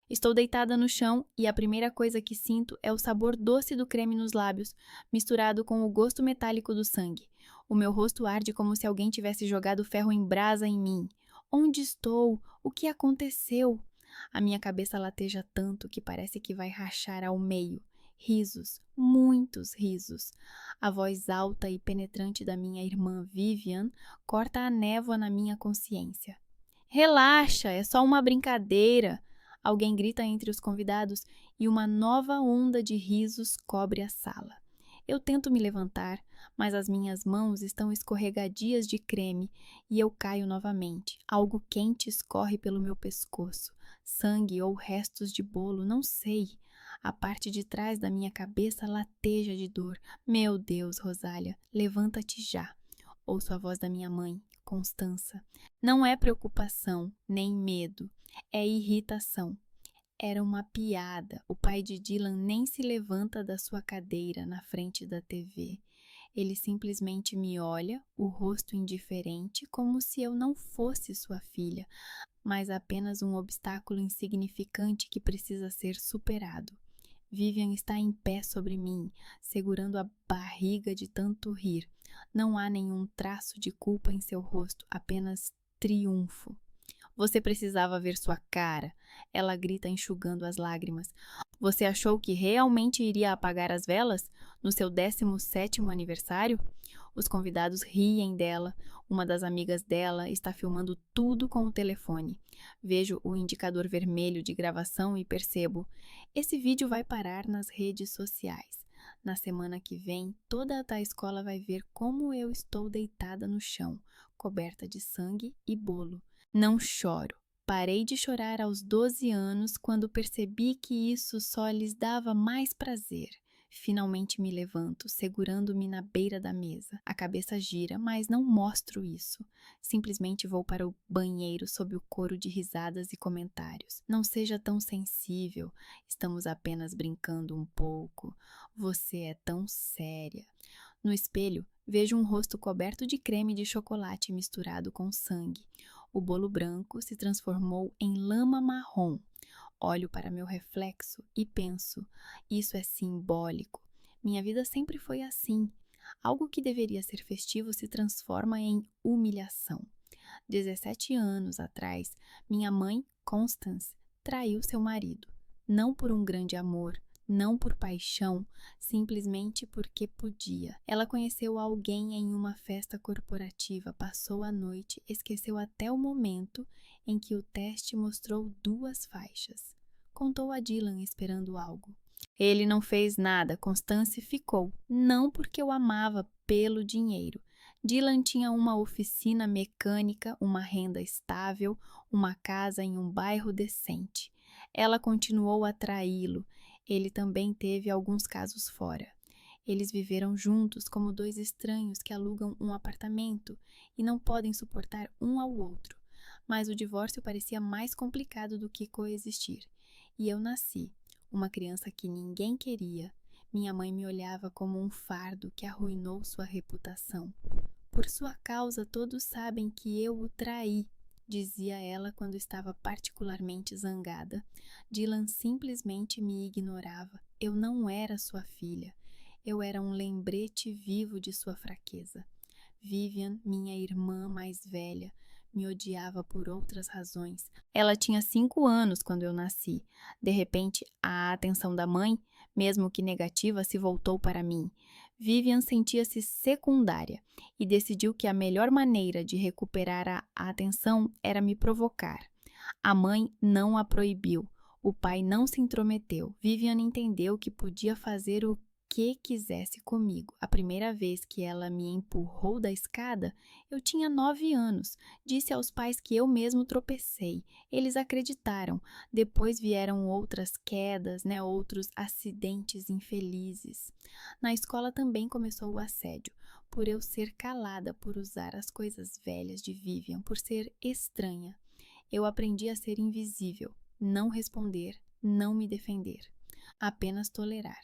Estou deitada no chão e a primeira coisa que sinto é o sabor doce do creme nos lábios, misturado com o gosto metálico do sangue. O meu rosto arde como se alguém tivesse jogado ferro em brasa em mim. Onde estou? O que aconteceu? A minha cabeça lateja tanto que parece que vai rachar ao meio. Risos, muitos risos. A voz alta e penetrante da minha irmã Vivian corta a névoa na minha consciência. Relaxa, é só uma brincadeira. Alguém grita entre os convidados e uma nova onda de risos cobre a sala. Eu tento me levantar, mas as minhas mãos estão escorregadias de creme e eu caio novamente. Algo quente escorre pelo meu pescoço. Sangue ou restos de bolo, não sei. A parte de trás da minha cabeça lateja de dor. Meu Deus, Rosália, levanta-te já. Ouço a voz da minha mãe, Constança. Não é preocupação, nem medo, é irritação. Era uma piada. O pai de Dylan nem se levanta da sua cadeira na frente da TV. Ele simplesmente me olha, o rosto indiferente, como se eu não fosse sua filha, mas apenas um obstáculo insignificante que precisa ser superado. Vivian está em pé sobre mim, segurando a barriga de tanto rir. Não há nenhum traço de culpa em seu rosto, apenas triunfo. Você precisava ver sua cara, ela grita enxugando as lágrimas. Você achou que realmente iria apagar as velas no seu 17º aniversário? Os convidados riem dela. Uma das amigas dela está filmando tudo com o telefone. Vejo o indicador vermelho de gravação e percebo: esse vídeo vai parar nas redes sociais. Na semana que vem, toda a escola vai ver como eu estou deitada no chão, coberta de sangue e bolo. Não choro. Parei de chorar aos 12 anos quando percebi que isso só lhes dava mais prazer. Finalmente me levanto, segurando-me na beira da mesa. A cabeça gira, mas não mostro isso. Simplesmente vou para o banheiro sob o coro de risadas e comentários. Não seja tão sensível. Estamos apenas brincando um pouco. Você é tão séria. No espelho, vejo um rosto coberto de creme de chocolate misturado com sangue. O bolo branco se transformou em lama marrom. Olho para meu reflexo e penso, isso é simbólico. Minha vida sempre foi assim. Algo que deveria ser festivo se transforma em humilhação. 17 anos atrás, minha mãe, Constance, traiu seu marido. Não por um grande amor, não por paixão, simplesmente porque podia. Ela conheceu alguém em uma festa corporativa, passou a noite, esqueceu até o momento em que o teste mostrou 2 faixas. Contou a Dylan esperando algo. Ele não fez nada, Constance ficou, não porque o amava, pelo dinheiro. Dylan tinha uma oficina mecânica, uma renda estável, uma casa em um bairro decente. Ela continuou a traí-lo. Ele também teve alguns casos fora. Eles viveram juntos como 2 estranhos que alugam um apartamento e não podem suportar um ao outro. Mas o divórcio parecia mais complicado do que coexistir. E eu nasci, uma criança que ninguém queria. Minha mãe me olhava como um fardo que arruinou sua reputação. Por sua causa, todos sabem que eu o traí, dizia ela quando estava particularmente zangada. Dylan simplesmente me ignorava. Eu não era sua filha. Eu era um lembrete vivo de sua fraqueza. Vivian, minha irmã mais velha, me odiava por outras razões. Ela tinha 5 anos quando eu nasci. De repente, a atenção da mãe, mesmo que negativa, se voltou para mim. Vivian sentia-se secundária e decidiu que a melhor maneira de recuperar a atenção era me provocar. A mãe não a proibiu. O pai não se intrometeu. Vivian entendeu que podia fazer o que quisesse comigo. A primeira vez que ela me empurrou da escada, eu tinha 9 anos. Disse aos pais que eu mesmo tropecei. Eles acreditaram. Depois vieram outras quedas, outros acidentes infelizes. Na escola também começou o assédio, por eu ser calada, por usar as coisas velhas de Vivian, por ser estranha. Eu aprendi a ser invisível, não responder, não me defender, apenas tolerar.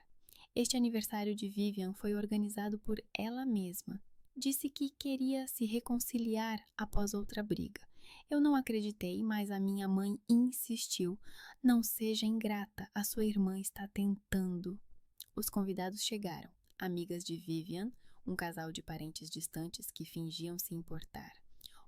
Este aniversário de Vivian foi organizado por ela mesma. Disse que queria se reconciliar após outra briga. Eu não acreditei, mas a minha mãe insistiu. Não seja ingrata, a sua irmã está tentando. Os convidados chegaram, amigas de Vivian, um casal de parentes distantes que fingiam se importar.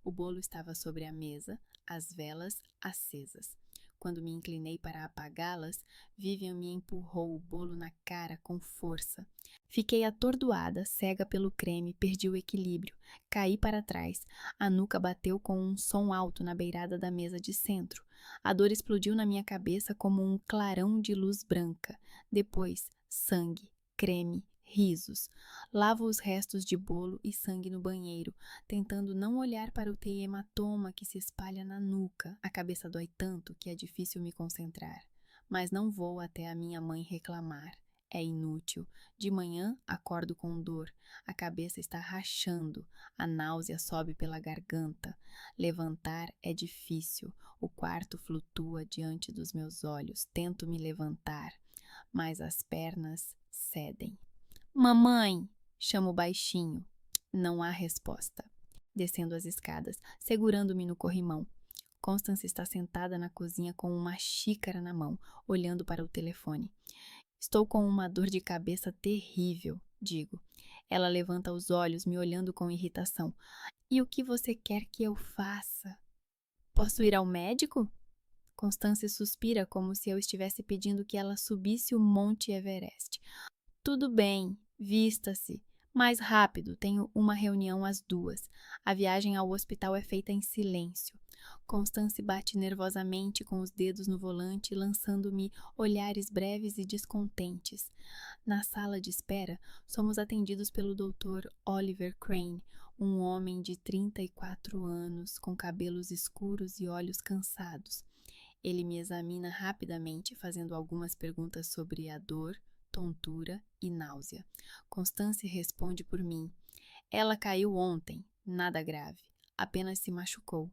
O bolo estava sobre a mesa, as velas acesas. Quando me inclinei para apagá-las, Vivian me empurrou o bolo na cara com força. Fiquei atordoada, cega pelo creme, perdi o equilíbrio. Caí para trás. A nuca bateu com um som alto na beirada da mesa de centro. A dor explodiu na minha cabeça como um clarão de luz branca. Depois, sangue, creme, risos. Lavo os restos de bolo e sangue no banheiro, tentando não olhar para o hematoma que se espalha na nuca. A cabeça dói tanto que é difícil me concentrar. Mas não vou até a minha mãe reclamar. É inútil. De manhã acordo com dor. A cabeça está rachando. A náusea sobe pela garganta. Levantar é difícil. O quarto flutua diante dos meus olhos. Tento me levantar, mas as pernas cedem. Mamãe! Chamo baixinho. Não há resposta. Descendo as escadas, segurando-me no corrimão. Constance está sentada na cozinha com uma xícara na mão, olhando para o telefone. Estou com uma dor de cabeça terrível, digo. Ela levanta os olhos, me olhando com irritação. E o que você quer que eu faça? Posso ir ao médico? Constance suspira como se eu estivesse pedindo que ela subisse o Monte Everest. Tudo bem, vista-se. Mais rápido, tenho uma reunião às 2. A viagem ao hospital é feita em silêncio. Constance bate nervosamente com os dedos no volante, lançando-me olhares breves e descontentes. Na sala de espera, somos atendidos pelo Dr. Oliver Crane, um homem de 34 anos, com cabelos escuros e olhos cansados. Ele me examina rapidamente, fazendo algumas perguntas sobre a dor, tontura e náusea. Constance responde por mim. Ela caiu ontem, nada grave, apenas se machucou.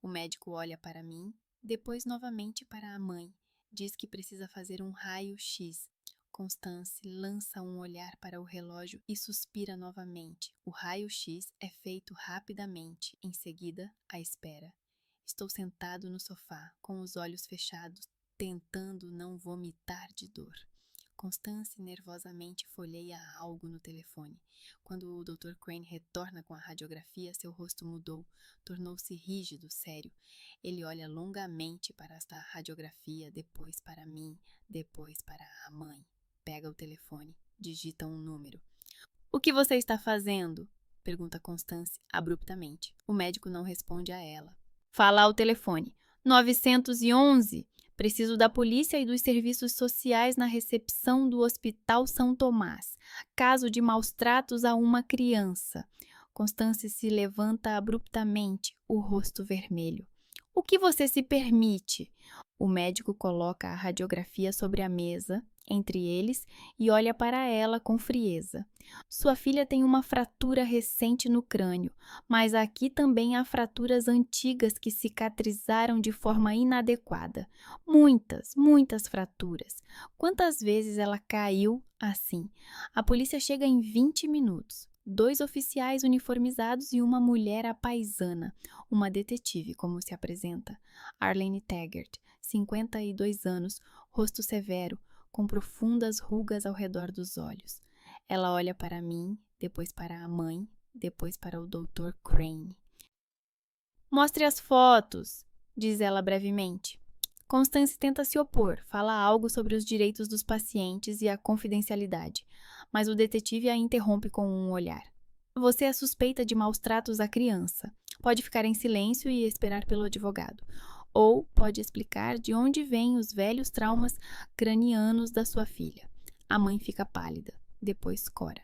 O médico olha para mim, depois novamente para a mãe. Diz que precisa fazer um raio-x. Constance lança um olhar para o relógio e suspira novamente. O raio-x é feito rapidamente, em seguida, a espera. Estou sentado no sofá, com os olhos fechados, tentando não vomitar de dor. Constance nervosamente folheia algo no telefone. Quando o Dr. Crane retorna com a radiografia, seu rosto mudou, tornou-se rígido, sério. Ele olha longamente para esta radiografia, depois para mim, depois para a mãe. Pega o telefone, digita um número. O que você está fazendo? Pergunta Constance abruptamente. O médico não responde a ela. Fala ao telefone. 911. Preciso da polícia e dos serviços sociais na recepção do Hospital São Tomás. Caso de maus-tratos a uma criança. Constance se levanta abruptamente, o rosto vermelho. O que você se permite? O médico coloca a radiografia sobre a mesa, entre eles, e olha para ela com frieza. Sua filha tem uma fratura recente no crânio, mas aqui também há fraturas antigas que cicatrizaram de forma inadequada. Muitas fraturas. Quantas vezes ela caiu assim? A polícia chega em 20 minutos. 2 oficiais uniformizados e uma mulher apaisana, uma detetive, como se apresenta. Arlene Taggart, 52 anos, rosto severo, com profundas rugas ao redor dos olhos. Ela olha para mim, depois para a mãe, depois para o Dr. Crane. Mostre as fotos, diz ela brevemente. Constance tenta se opor, fala algo sobre os direitos dos pacientes e a confidencialidade, mas o detetive a interrompe com um olhar. Você é suspeita de maus-tratos à criança. Pode ficar em silêncio e esperar pelo advogado. Ou pode explicar de onde vêm os velhos traumas cranianos da sua filha. A mãe fica pálida, depois cora.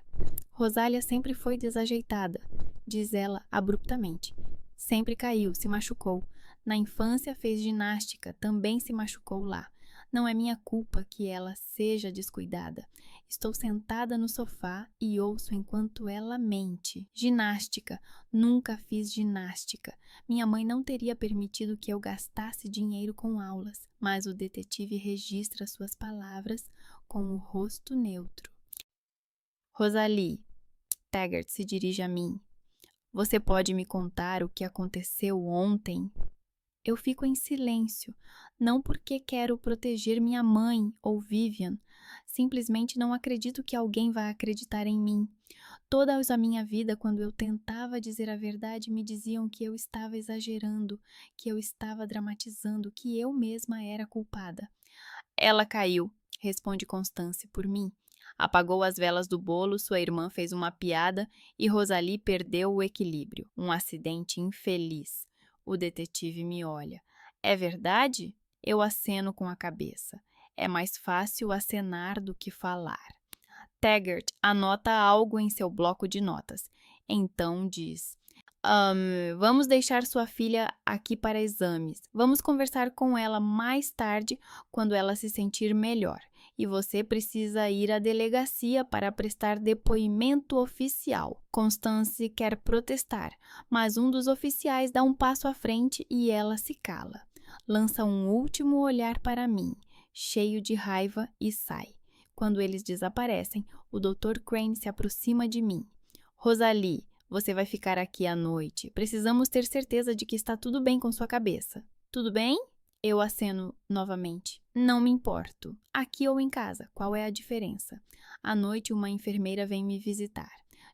Rosália sempre foi desajeitada, diz ela abruptamente. Sempre caiu, se machucou. Na infância fez ginástica, também se machucou lá. Não é minha culpa que ela seja descuidada. Estou sentada no sofá e ouço enquanto ela mente. Ginástica. Nunca fiz ginástica. Minha mãe não teria permitido que eu gastasse dinheiro com aulas, mas o detetive registra suas palavras com o rosto neutro. Rosalie, Taggart se dirige a mim. Você pode me contar o que aconteceu ontem? Eu fico em silêncio, não porque quero proteger minha mãe ou Vivian. Simplesmente não acredito que alguém vá acreditar em mim. Toda a minha vida, quando eu tentava dizer a verdade, me diziam que eu estava exagerando, que eu estava dramatizando, que eu mesma era culpada. Ela caiu, responde Constance por mim. Apagou as velas do bolo, sua irmã fez uma piada e Rosalie perdeu o equilíbrio. Um acidente infeliz. O detetive me olha. É verdade? Eu aceno com a cabeça. É mais fácil acenar do que falar. Taggart anota algo em seu bloco de notas. Então diz: vamos deixar sua filha aqui para exames. Vamos conversar com ela mais tarde, quando ela se sentir melhor. E você precisa ir à delegacia para prestar depoimento oficial. Constance quer protestar, mas um dos oficiais dá um passo à frente e ela se cala. Lança um último olhar para mim, cheio de raiva, e sai. Quando eles desaparecem, o Dr. Crane se aproxima de mim. Rosalie, você vai ficar aqui à noite. Precisamos ter certeza de que está tudo bem com sua cabeça. Tudo bem? Eu aceno novamente. Não me importo. Aqui ou em casa, qual é a diferença? À noite, uma enfermeira vem me visitar.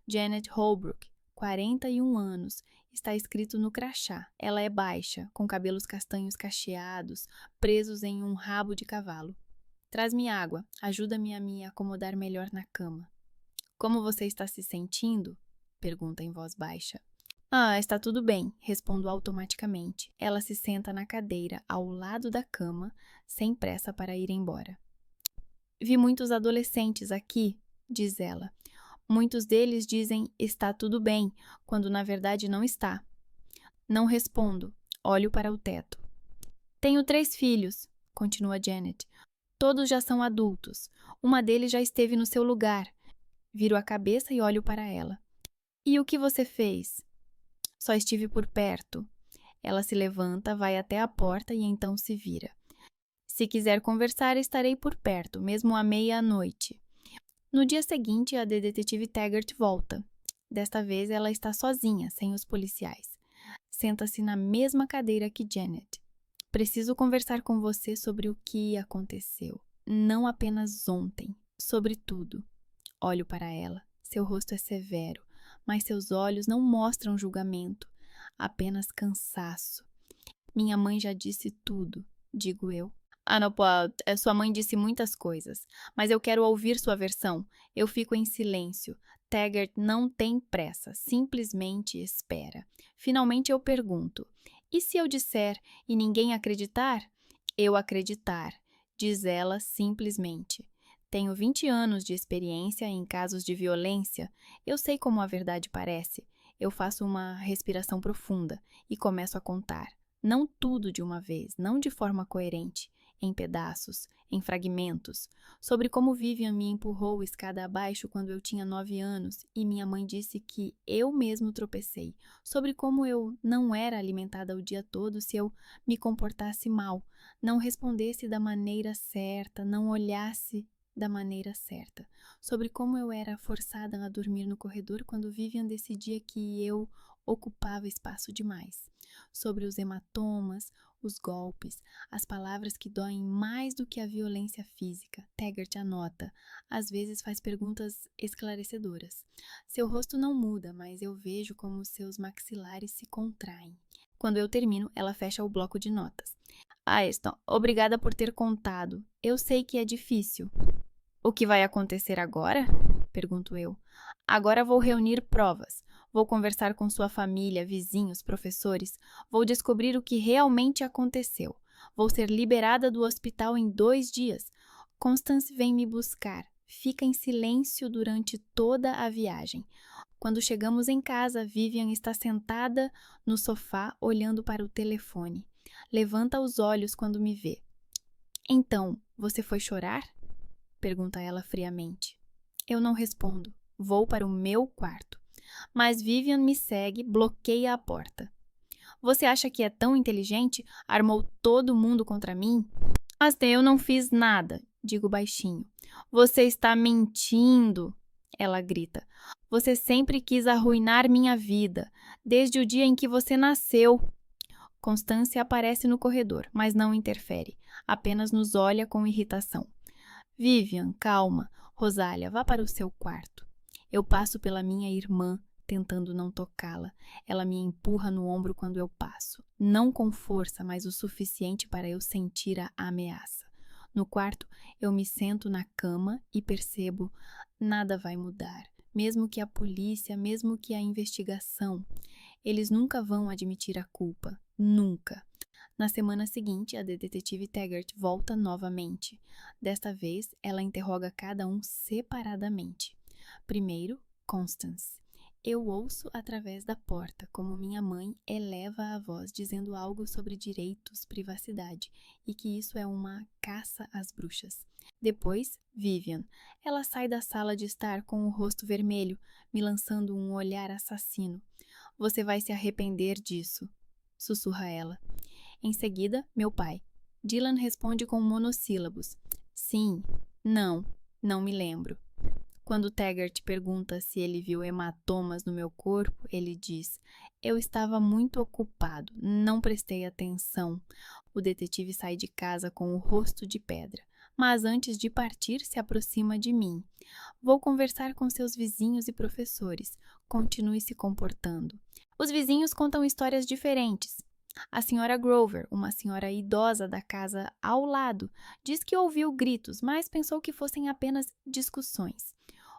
Janet Holbrook, 41 anos. Está escrito no crachá. Ela é baixa, com cabelos castanhos cacheados, presos em um rabo de cavalo. Traz-me água. Ajuda-me a me acomodar melhor na cama. Como você está se sentindo? Pergunta em voz baixa. Está tudo bem, respondo automaticamente. Ela se senta na cadeira ao lado da cama, sem pressa para ir embora. Vi muitos adolescentes aqui, diz ela. Muitos deles dizem está tudo bem, quando na verdade não está. Não respondo. Olho para o teto. Tenho 3 filhos, continua Janet. Todos já são adultos. Uma deles já esteve no seu lugar. Viro a cabeça e olho para ela. E o que você fez? Só estive por perto. Ela se levanta, vai até a porta e então se vira. Se quiser conversar, estarei por perto, mesmo à meia-noite. No dia seguinte, a detetive Taggart volta. Desta vez, ela está sozinha, sem os policiais. Senta-se na mesma cadeira que Janet. Preciso conversar com você sobre o que aconteceu. Não apenas ontem, sobre tudo. Olho para ela. Seu rosto é severo, mas seus olhos não mostram julgamento, apenas cansaço. Minha mãe já disse tudo, digo eu. Não, sua mãe disse muitas coisas, mas eu quero ouvir sua versão. Eu fico em silêncio. Taggart não tem pressa, simplesmente espera. Finalmente eu pergunto: e se eu disser e ninguém acreditar? Eu acreditar, diz ela simplesmente. Tenho 20 anos de experiência em casos de violência. Eu sei como a verdade parece. Eu faço uma respiração profunda e começo a contar. Não tudo de uma vez, não de forma coerente, em pedaços, em fragmentos. Sobre como Vivian me empurrou escada abaixo quando eu tinha 9 anos e minha mãe disse que eu mesmo tropecei. Sobre como eu não era alimentada o dia todo se eu me comportasse mal, não respondesse da maneira certa, não olhasse da maneira certa, sobre como eu era forçada a dormir no corredor quando Vivian decidia que eu ocupava espaço demais, sobre os hematomas, os golpes, as palavras que doem mais do que a violência física. Taggart anota, às vezes faz perguntas esclarecedoras. Seu rosto não muda, mas eu vejo como seus maxilares se contraem. Quando eu termino, ela fecha o bloco de notas. Eston, obrigada por ter contado. Eu sei que é difícil. O que vai acontecer agora? Pergunto eu. Agora vou reunir provas. Vou conversar com sua família, vizinhos, professores. Vou descobrir o que realmente aconteceu. Vou ser liberada do hospital em 2 dias. Constance vem me buscar. Fica em silêncio durante toda a viagem. Quando chegamos em casa, Vivian está sentada no sofá olhando para o telefone. Levanta os olhos quando me vê. Então, você foi chorar? Pergunta ela friamente. Eu não respondo. Vou para o meu quarto. Mas Vivian me segue, bloqueia a porta. Você acha que é tão inteligente? Armou todo mundo contra mim? Mas eu não fiz nada, digo baixinho. Você está mentindo, ela grita. Você sempre quis arruinar minha vida, desde o dia em que você nasceu. Constância aparece no corredor, mas não interfere. Apenas nos olha com irritação. Vivian, calma. Rosália, vá para o seu quarto. Eu passo pela minha irmã, tentando não tocá-la. Ela me empurra no ombro quando eu passo. Não com força, mas o suficiente para eu sentir a ameaça. No quarto, eu me sento na cama e percebo, nada vai mudar. Mesmo que a polícia, mesmo que a investigação, eles nunca vão admitir a culpa. Nunca. Na semana seguinte, a detetive Taggart volta novamente. Desta vez, ela interroga cada um separadamente. Primeiro, Constance. Eu ouço através da porta como minha mãe eleva a voz dizendo algo sobre direitos, privacidade e que isso é uma caça às bruxas. Depois, Vivian. Ela sai da sala de estar com o rosto vermelho, me lançando um olhar assassino. Você vai se arrepender disso, sussurra ela. Em seguida, meu pai. Dylan responde com monossílabos. Sim, não, não me lembro. Quando Taggart pergunta se ele viu hematomas no meu corpo, ele diz: eu estava muito ocupado, não prestei atenção. O detetive sai de casa com o rosto de pedra, mas antes de partir se aproxima de mim. Vou conversar com seus vizinhos e professores. Continue se comportando. Os vizinhos contam histórias diferentes. A senhora Grover, uma senhora idosa da casa ao lado, diz que ouviu gritos, mas pensou que fossem apenas discussões.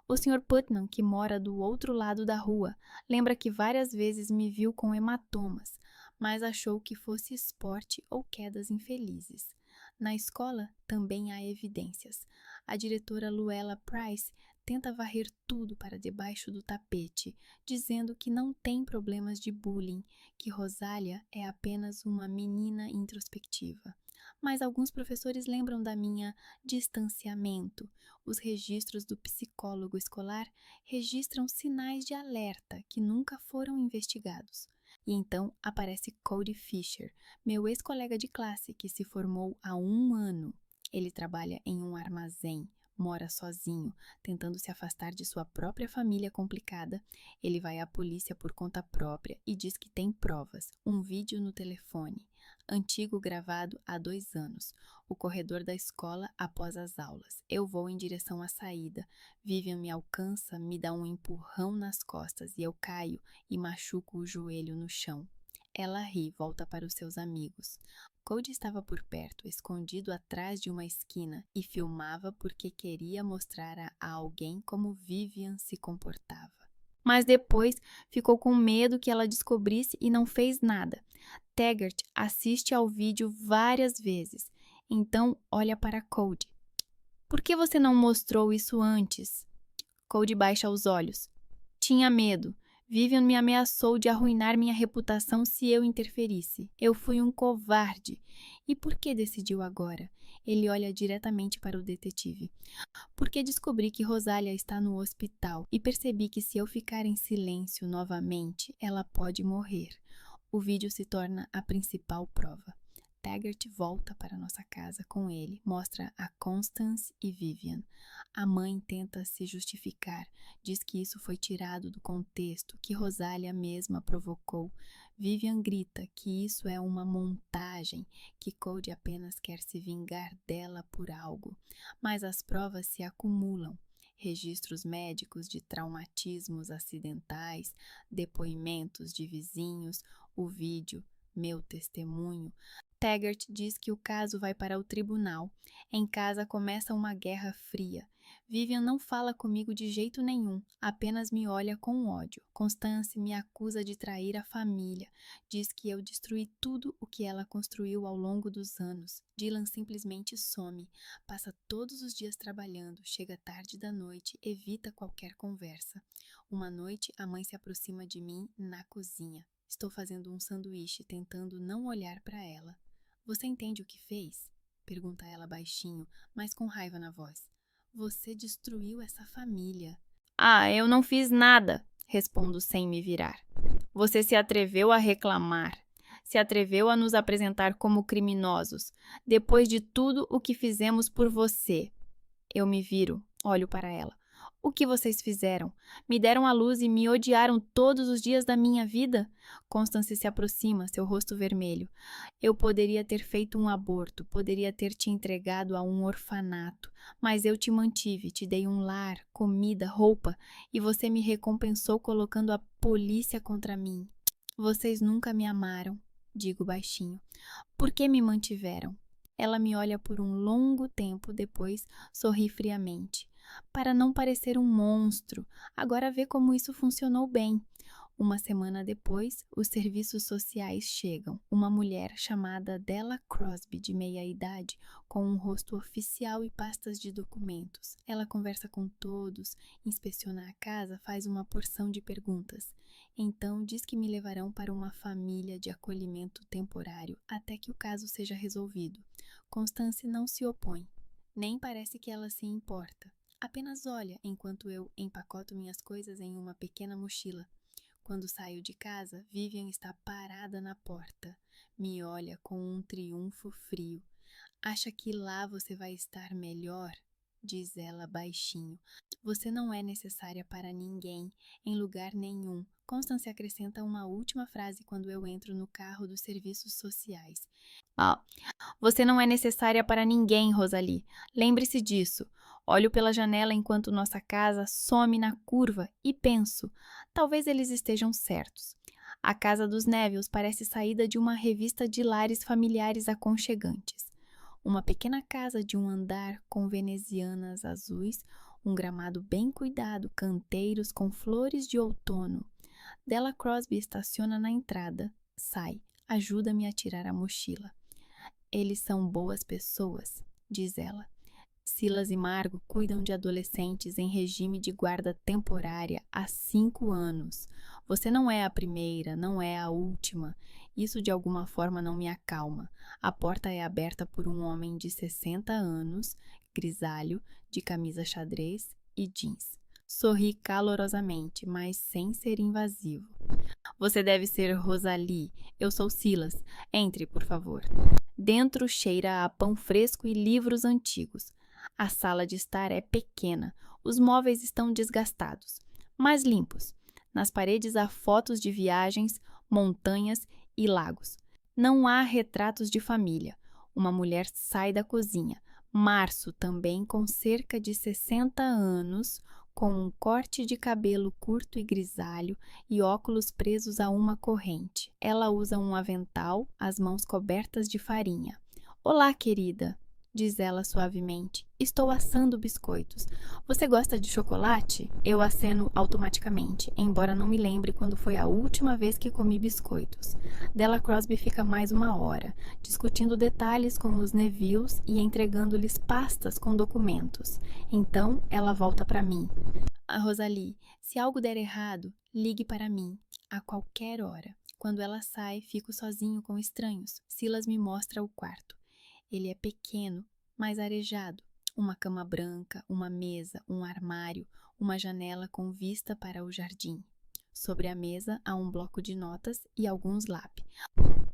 O Sr. Putnam, que mora do outro lado da rua, lembra que várias vezes me viu com hematomas, mas achou que fosse esporte ou quedas infelizes. Na escola também há evidências. A diretora Luella Price tenta varrer tudo para debaixo do tapete, dizendo que não tem problemas de bullying, que Rosália é apenas uma menina introspectiva. Mas alguns professores lembram da minha distanciamento. Os registros do psicólogo escolar registram sinais de alerta que nunca foram investigados. E então aparece Cody Fisher, meu ex-colega de classe que se formou há 1 ano. Ele trabalha em um armazém, mora sozinho, tentando se afastar de sua própria família complicada. Ele vai à polícia por conta própria e diz que tem provas, um vídeo no telefone, antigo gravado há 2 anos, o corredor da escola após as aulas. Eu vou em direção à saída. Vivian me alcança, me dá um empurrão nas costas e eu caio e machuco o joelho no chão. Ela ri, volta para os seus amigos. Cody estava por perto, escondido atrás de uma esquina, e filmava porque queria mostrar a alguém como Vivian se comportava. Mas depois ficou com medo que ela descobrisse e não fez nada. Taggart assiste ao vídeo várias vezes, então olha para Cody. Por que você não mostrou isso antes? Cody baixa os olhos. Tinha medo. Vivian me ameaçou de arruinar minha reputação se eu interferisse. Eu fui um covarde. E por que decidiu agora? Ele olha diretamente para o detetive. Porque descobri que Rosália está no hospital e percebi que se eu ficar em silêncio novamente, ela pode morrer. O vídeo se torna a principal prova. Taggart volta para nossa casa com ele, mostra a Constance e Vivian. A mãe tenta se justificar, diz que isso foi tirado do contexto, que Rosália mesma provocou. Vivian grita que isso é uma montagem, que Cody apenas quer se vingar dela por algo. Mas as provas se acumulam. Registros médicos de traumatismos acidentais, depoimentos de vizinhos, o vídeo, meu testemunho. Taggart diz que o caso vai para o tribunal. Em casa começa uma guerra fria. Vivian não fala comigo de jeito nenhum, apenas me olha com ódio. Constance me acusa de trair a família. Diz que eu destruí tudo o que ela construiu ao longo dos anos. Dylan simplesmente some. Passa todos os dias trabalhando, chega tarde da noite, evita qualquer conversa. Uma noite, a mãe se aproxima de mim na cozinha. Estou fazendo um sanduíche, tentando não olhar para ela. Você entende o que fez? Pergunta ela baixinho, mas com raiva na voz. Você destruiu essa família. Ah, eu não fiz nada, respondo sem me virar. Você se atreveu a reclamar. Se atreveu a nos apresentar como criminosos, depois de tudo o que fizemos por você. Eu me viro, olho para ela. O que vocês fizeram? Me deram à luz e me odiaram todos os dias da minha vida? Constance se aproxima, seu rosto vermelho. Eu poderia ter feito um aborto, poderia ter te entregado a um orfanato, mas eu te mantive, te dei um lar, comida, roupa, e você me recompensou colocando a polícia contra mim. Vocês nunca me amaram, digo baixinho. Por que me mantiveram? Ela me olha por um longo tempo, depois sorri friamente. Para não parecer um monstro, agora vê como isso funcionou bem. Uma semana depois, os serviços sociais chegam. Uma mulher chamada Della Crosby, de meia-idade, com um rosto oficial e pastas de documentos. Ela conversa com todos, inspeciona a casa, faz uma porção de perguntas. Então, diz que me levarão para uma família de acolhimento temporário até que o caso seja resolvido. Constance não se opõe, nem parece que ela se importa. Apenas olha enquanto eu empacoto minhas coisas em uma pequena mochila. Quando saio de casa, Vivian está parada na porta. Me olha com um triunfo frio. Acha que lá você vai estar melhor? Diz ela baixinho. Você não é necessária para ninguém, em lugar nenhum. Constance acrescenta uma última frase quando eu entro no carro dos serviços sociais. Você não é necessária para ninguém, Rosalie. Lembre-se disso. Olho pela janela enquanto nossa casa some na curva e penso, talvez eles estejam certos. A casa dos Nevilles parece saída de uma revista de lares familiares aconchegantes. Uma pequena casa de um andar com venezianas azuis, um gramado bem cuidado, canteiros com flores de outono. Della Crosby estaciona na entrada, sai, ajuda-me a tirar a mochila. Eles são boas pessoas, diz ela. Silas e Margo cuidam de adolescentes em regime de guarda temporária há 5 anos. Você não é a primeira, não é a última. Isso de alguma forma não me acalma. A porta é aberta por um homem de 60 anos, grisalho, de camisa xadrez e jeans. Sorri calorosamente, mas sem ser invasivo. Você deve ser Rosalie. Eu sou Silas. Entre, por favor. Dentro cheira a pão fresco e livros antigos. A sala de estar é pequena. Os móveis estão desgastados, mas limpos. Nas paredes há fotos de viagens, montanhas e lagos. Não há retratos de família. Uma mulher sai da cozinha. Março, também com cerca de 60 anos, com um corte de cabelo curto e grisalho e óculos presos a uma corrente. Ela usa um avental, as mãos cobertas de farinha. Olá, querida, diz ela suavemente. Estou assando biscoitos. Você gosta de chocolate? Eu aceno automaticamente, embora não me lembre quando foi a última vez que comi biscoitos. Della Crosby fica mais 1 hora, discutindo detalhes com os Nevilles e entregando-lhes pastas com documentos. Então, ela volta para mim. Rosalie, se algo der errado, ligue para mim, a qualquer hora. Quando ela sai, fico sozinho com estranhos. Silas me mostra o quarto. Ele é pequeno, mas arejado. Uma cama branca, uma mesa, um armário, uma janela com vista para o jardim. Sobre a mesa há um bloco de notas e alguns lápis.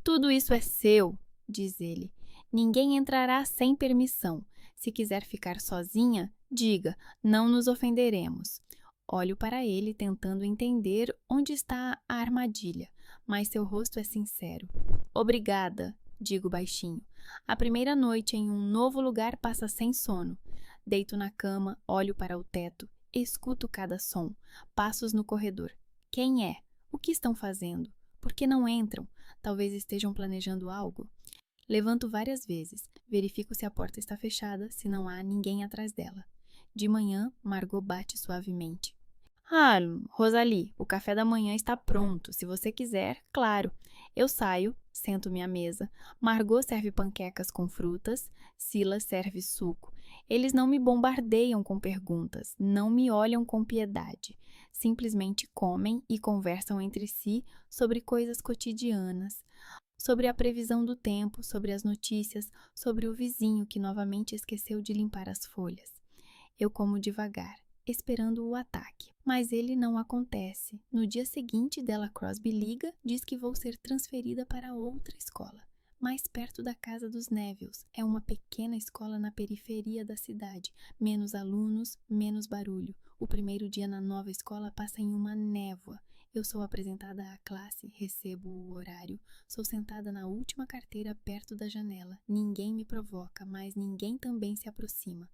Tudo isso é seu, diz ele. Ninguém entrará sem permissão. Se quiser ficar sozinha, diga, não nos ofenderemos. Olho para ele tentando entender onde está a armadilha, mas seu rosto é sincero. Obrigada, digo baixinho. A primeira noite em um novo lugar passa sem sono. Deito na cama, olho para o teto, escuto cada som. Passos no corredor. Quem é? O que estão fazendo? Por que não entram? Talvez estejam planejando algo. Levanto várias vezes. Verifico se a porta está fechada, se não há ninguém atrás dela. De manhã, Margot bate suavemente. Rosalie, o café da manhã está pronto. Se você quiser, claro. Eu saio, sento-me à mesa. Margot serve panquecas com frutas. Silas serve suco. Eles não me bombardeiam com perguntas, não me olham com piedade. Simplesmente comem e conversam entre si sobre coisas cotidianas, sobre a previsão do tempo, sobre as notícias, sobre o vizinho que novamente esqueceu de limpar as folhas. Eu como devagar, esperando o ataque, mas ele não acontece. No dia seguinte, Della Crosby liga, diz que vou ser transferida para outra escola, mais perto da casa dos Nevilles. É uma pequena escola na periferia da cidade, menos alunos, menos barulho. O primeiro dia na nova escola passa em uma névoa. Eu sou apresentada à classe, recebo o horário, sou sentada na última carteira perto da janela. Ninguém me provoca, mas ninguém também se aproxima.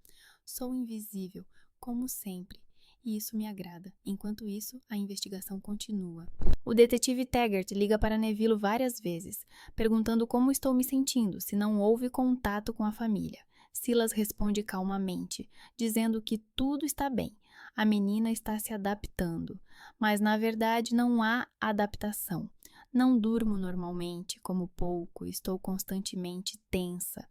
Sou invisível, como sempre, e isso me agrada. Enquanto isso, a investigação continua. O detetive Taggart liga para Neville várias vezes, perguntando como estou me sentindo, se não houve contato com a família. Silas responde calmamente, dizendo que tudo está bem. A menina está se adaptando, mas na verdade não há adaptação. Não durmo normalmente, como pouco, estou constantemente tensa.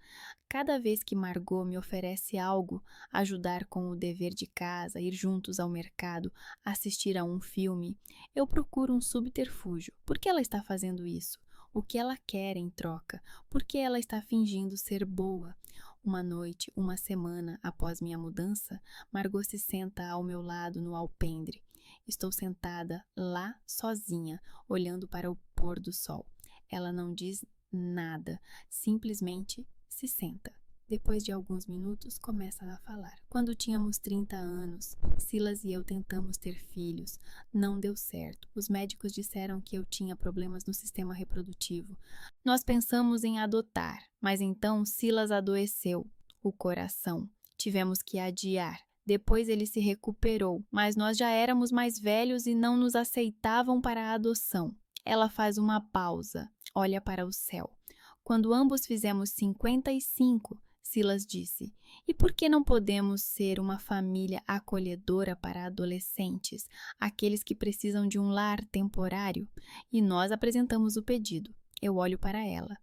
Cada vez que Margot me oferece algo, ajudar com o dever de casa, ir juntos ao mercado, assistir a um filme, eu procuro um subterfúgio. Por que ela está fazendo isso? O que ela quer em troca? Por que ela está fingindo ser boa? Uma noite, uma semana após minha mudança, Margot se senta ao meu lado no alpendre. Estou sentada lá sozinha, olhando para o pôr do sol. Ela não diz nada, simplesmente se senta. Depois de alguns minutos, começa a falar. Quando tínhamos 30 anos, Silas e eu tentamos ter filhos. Não deu certo. Os médicos disseram que eu tinha problemas no sistema reprodutivo. Nós pensamos em adotar, mas então Silas adoeceu o coração. Tivemos que adiar. Depois ele se recuperou, mas nós já éramos mais velhos e não nos aceitavam para a adoção. Ela faz uma pausa, olha para o céu. Quando ambos fizemos 55, Silas disse: "E por que não podemos ser uma família acolhedora para adolescentes, aqueles que precisam de um lar temporário?" E nós apresentamos o pedido. Eu olho para ela.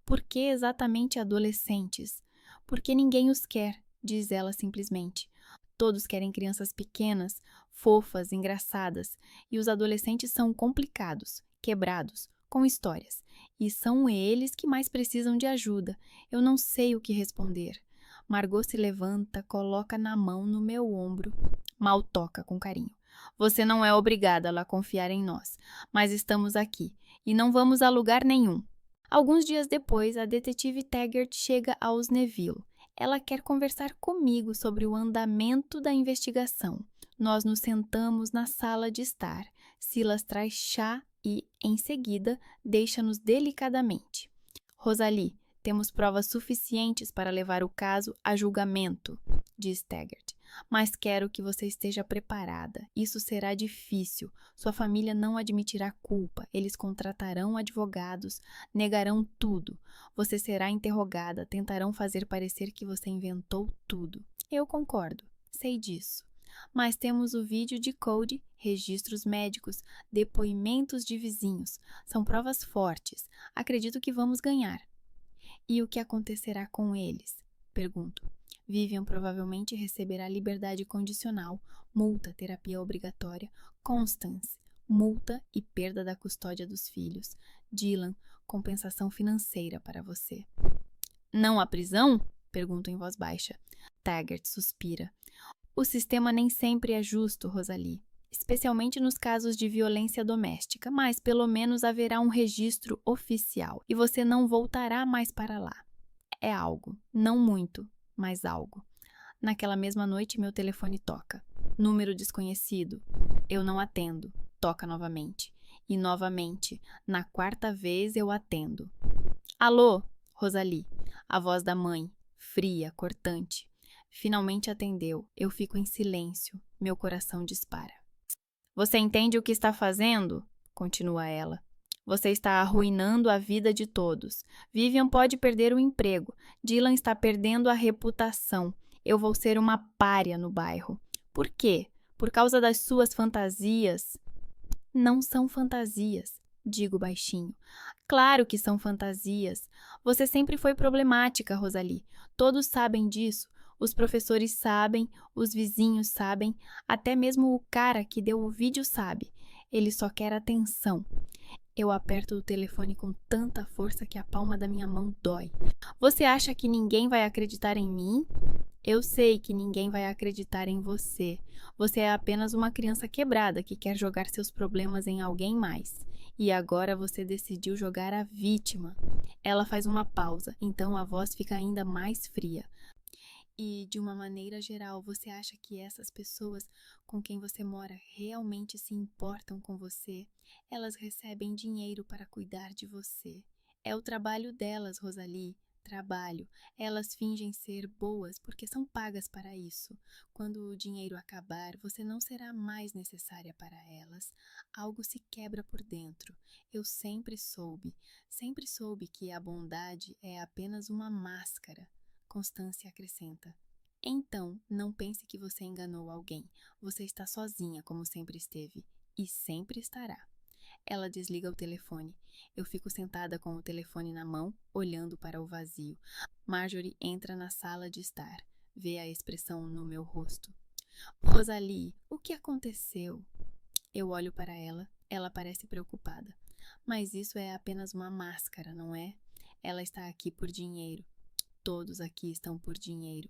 "Por que exatamente adolescentes?" "Porque ninguém os quer", diz ela simplesmente. Todos querem crianças pequenas, fofas, engraçadas, e os adolescentes são complicados, quebrados, com histórias. E são eles que mais precisam de ajuda. Eu não sei o que responder. Margot se levanta, coloca na mão no meu ombro, mal toca com carinho. "Você não é obrigada a confiar em nós, mas estamos aqui e não vamos a lugar nenhum." Alguns dias depois, a detetive Taggart chega aos Neville. Ela quer conversar comigo sobre o andamento da investigação. Nós nos sentamos na sala de estar. Silas traz chá e, em seguida, deixa-nos delicadamente. "Rosalie, temos provas suficientes para levar o caso a julgamento", diz Taggart. "Mas quero que você esteja preparada. Isso será difícil. Sua família não admitirá culpa. Eles contratarão advogados, negarão tudo. Você será interrogada, tentarão fazer parecer que você inventou tudo." Eu concordo, sei disso. Mas temos o vídeo de Cody, registros médicos, depoimentos de vizinhos. São provas fortes. Acredito que vamos ganhar. "E o que acontecerá com eles?" pergunto. Vivian provavelmente receberá liberdade condicional, multa, terapia obrigatória. Constance, multa e perda da custódia dos filhos. Dylan, compensação financeira para você. "Não há prisão?" pergunto em voz baixa. Taggart suspira. "O sistema nem sempre é justo, Rosalie, especialmente nos casos de violência doméstica, mas pelo menos haverá um registro oficial e você não voltará mais para lá. É algo, não muito, mas algo." Naquela mesma noite, meu telefone toca. Número desconhecido. Eu não atendo. Toca novamente. E novamente. Na quarta vez, eu atendo. "Alô, Rosalie." A voz da mãe, fria, cortante. Finalmente atendeu. Eu fico em silêncio. Meu coração dispara. "Você entende o que está fazendo?" continua ela. "Você está arruinando a vida de todos. Vivian pode perder o emprego. Dylan está perdendo a reputação. Eu vou ser uma pária no bairro. Por quê? Por causa das suas fantasias?" "Não são fantasias", digo baixinho. "Claro que são fantasias. Você sempre foi problemática, Rosalie. Todos sabem disso. Os professores sabem, os vizinhos sabem, até mesmo o cara que deu o vídeo sabe. Ele só quer atenção." Eu aperto o telefone com tanta força que a palma da minha mão dói. "Você acha que ninguém vai acreditar em mim?" "Eu sei que ninguém vai acreditar em você. Você é apenas uma criança quebrada que quer jogar seus problemas em alguém mais. E agora você decidiu jogar a vítima." Ela faz uma pausa, então a voz fica ainda mais fria. E, de uma maneira geral, você acha que essas pessoas com quem você mora realmente se importam com você? Elas recebem dinheiro para cuidar de você. É o trabalho delas, Rosalie. Trabalho. Elas fingem ser boas porque são pagas para isso. Quando o dinheiro acabar, você não será mais necessária para elas. Algo se quebra por dentro. Eu sempre soube que a bondade é apenas uma máscara. Constância acrescenta. Então, não pense que você enganou alguém. Você está sozinha, como sempre esteve. E sempre estará. Ela desliga o telefone. Eu fico sentada com o telefone na mão, olhando para o vazio. Marjorie entra na sala de estar. Vê a expressão no meu rosto. Rosalie, o que aconteceu? Eu olho para ela. Ela parece preocupada. Mas isso é apenas uma máscara, não é? Ela está aqui por dinheiro. Todos aqui estão por dinheiro.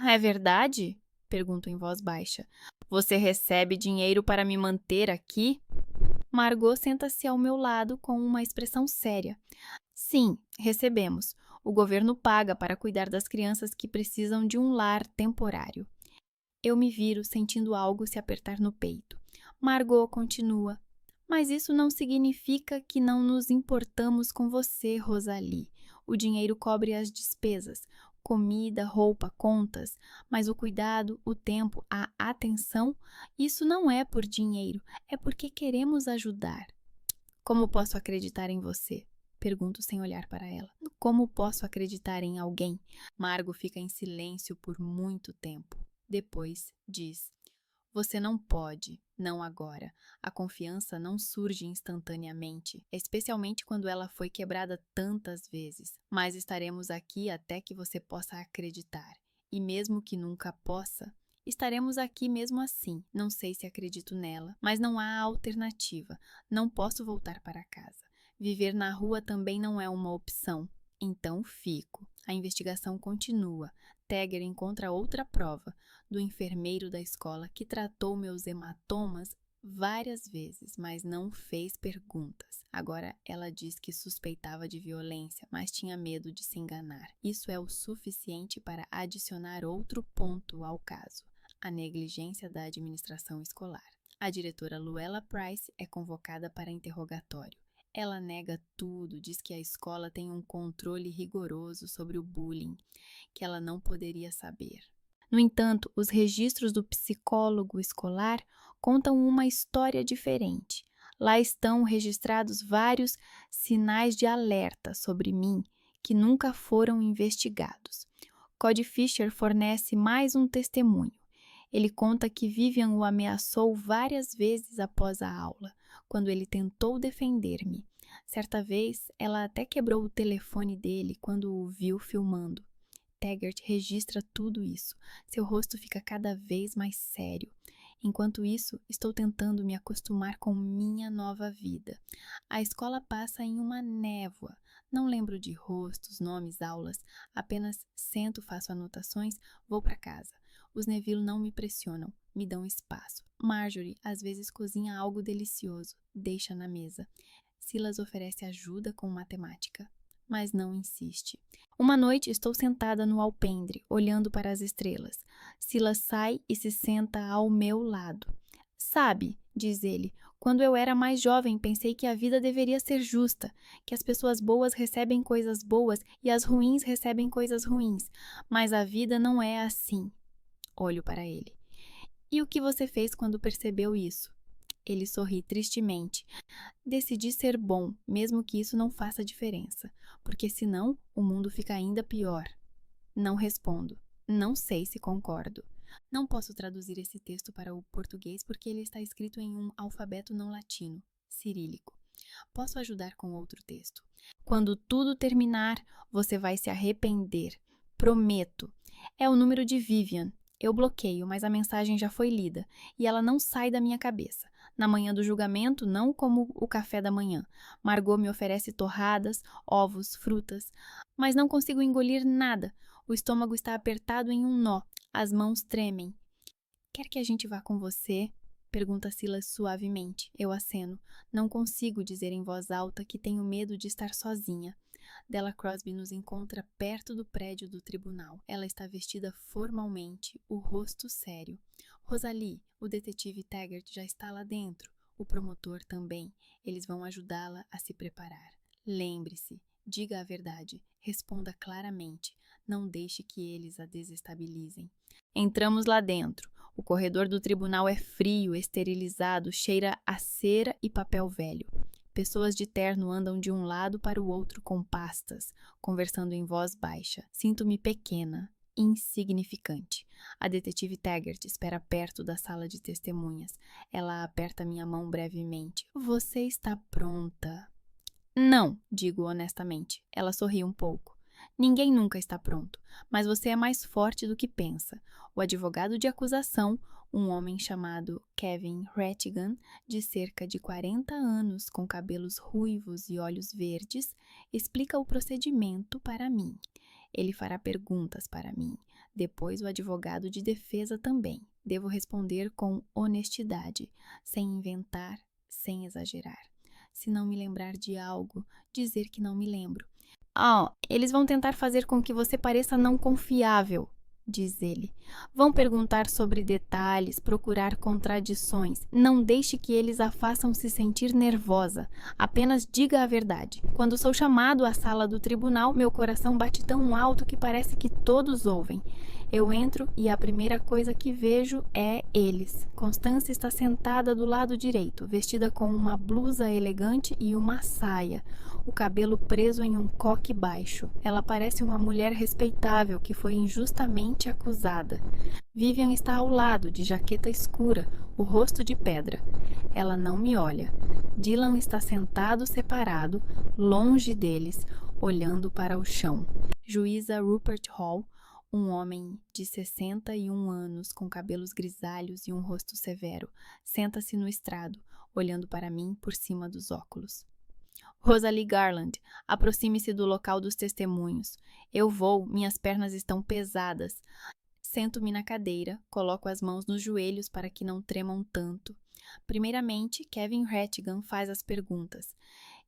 É verdade? Pergunto em voz baixa. Você recebe dinheiro para me manter aqui? Margot senta-se ao meu lado com uma expressão séria. Sim, recebemos. O governo paga para cuidar das crianças que precisam de um lar temporário. Eu me viro sentindo algo se apertar no peito. Margot continua. Mas isso não significa que não nos importamos com você, Rosalie. O dinheiro cobre as despesas, comida, roupa, contas, mas o cuidado, o tempo, a atenção, isso não é por dinheiro, é porque queremos ajudar. Como posso acreditar em você? Pergunto sem olhar para ela. Como posso acreditar em alguém? Margot fica em silêncio por muito tempo. Depois diz: Você não pode, não agora. A confiança não surge instantaneamente, especialmente quando ela foi quebrada tantas vezes. Mas estaremos aqui até que você possa acreditar. E mesmo que nunca possa, estaremos aqui mesmo assim. Não sei se acredito nela, mas não há alternativa. Não posso voltar para casa. Viver na rua também não é uma opção. Então fico. A investigação continua. Tagger encontra outra prova do enfermeiro da escola que tratou meus hematomas várias vezes, mas não fez perguntas. Agora ela diz que suspeitava de violência, mas tinha medo de se enganar. Isso é o suficiente para adicionar outro ponto ao caso: a negligência da administração escolar. A diretora Luella Price é convocada para interrogatório. Ela nega tudo, diz que a escola tem um controle rigoroso sobre o bullying, que ela não poderia saber. No entanto, os registros do psicólogo escolar contam uma história diferente. Lá estão registrados vários sinais de alerta sobre mim que nunca foram investigados. Cody Fisher fornece mais um testemunho. Ele conta que Vivian o ameaçou várias vezes após a aula, quando ele tentou defender-me. Certa vez, ela até quebrou o telefone dele quando o viu filmando. Taggart registra tudo isso. Seu rosto fica cada vez mais sério. Enquanto isso, estou tentando me acostumar com minha nova vida. A escola passa em uma névoa. Não lembro de rostos, nomes, aulas. Apenas sento, faço anotações, vou para casa. Os Neville não me pressionam, me dão espaço. Marjorie às vezes cozinha algo delicioso, deixa na mesa. Silas oferece ajuda com matemática, mas não insiste. Uma noite estou sentada no alpendre, olhando para as estrelas. Silas sai e se senta ao meu lado. Sabe, diz ele, quando eu era mais jovem pensei que a vida deveria ser justa, que as pessoas boas recebem coisas boas e as ruins recebem coisas ruins, mas a vida não é assim. Olho para ele. E o que você fez quando percebeu isso? Ele sorri tristemente. Decidi ser bom, mesmo que isso não faça diferença, porque senão o mundo fica ainda pior. Não respondo. Não sei se concordo. Não posso traduzir esse texto para o português porque ele está escrito em um alfabeto não latino, cirílico. Posso ajudar com outro texto. Quando tudo terminar, você vai se arrepender. Prometo. É o número de Vivian. Eu bloqueio, mas a mensagem já foi lida e ela não sai da minha cabeça. Na manhã do julgamento, não como o café da manhã. Margot me oferece torradas, ovos, frutas, mas não consigo engolir nada. O estômago está apertado em um nó. As mãos tremem. Quer que a gente vá com você? Pergunta Silas suavemente. Eu aceno. Não consigo dizer em voz alta que tenho medo de estar sozinha. Della Crosby nos encontra perto do prédio do tribunal. Ela está vestida formalmente, o rosto sério. Rosalie, o detetive Taggart já está lá dentro. O promotor também. Eles vão ajudá-la a se preparar. Lembre-se, diga a verdade, responda claramente. Não deixe que eles a desestabilizem. Entramos lá dentro. O corredor do tribunal é frio, esterilizado, cheira a cera e papel velho. Pessoas de terno andam de um lado para o outro com pastas, conversando em voz baixa. Sinto-me pequena, insignificante. A detetive Taggart espera perto da sala de testemunhas. Ela aperta minha mão brevemente. Você está pronta? Não, digo honestamente. Ela sorri um pouco. Ninguém nunca está pronto, mas você é mais forte do que pensa. O advogado de acusação, um homem chamado Kevin Rattigan, de cerca de 40 anos, com cabelos ruivos e olhos verdes, explica o procedimento para mim. Ele fará perguntas para mim. Depois o advogado de defesa também. Devo responder com honestidade, sem inventar, sem exagerar. Se não me lembrar de algo, dizer que não me lembro. Eles vão tentar fazer com que você pareça não confiável, diz ele. Vão perguntar sobre detalhes, procurar contradições. Não deixe que eles a façam se sentir nervosa. Apenas diga a verdade. Quando sou chamado à sala do tribunal, meu coração bate tão alto que parece que todos ouvem. Eu entro e a primeira coisa que vejo é eles. Constância está sentada do lado direito, vestida com uma blusa elegante e uma saia, o cabelo preso em um coque baixo. Ela parece uma mulher respeitável que foi injustamente acusada. Vivian está ao lado, de jaqueta escura, o rosto de pedra. Ela não me olha. Dylan está sentado separado, longe deles, olhando para o chão. Juíza Rupert Hall, um homem de 61 anos, com cabelos grisalhos e um rosto severo, senta-se no estrado, olhando para mim por cima dos óculos. Rosalie Garland, aproxime-se do local dos testemunhos. Eu vou, minhas pernas estão pesadas. Sento-me na cadeira, coloco as mãos nos joelhos para que não tremam tanto. Primeiramente, Kevin Rattigan faz as perguntas.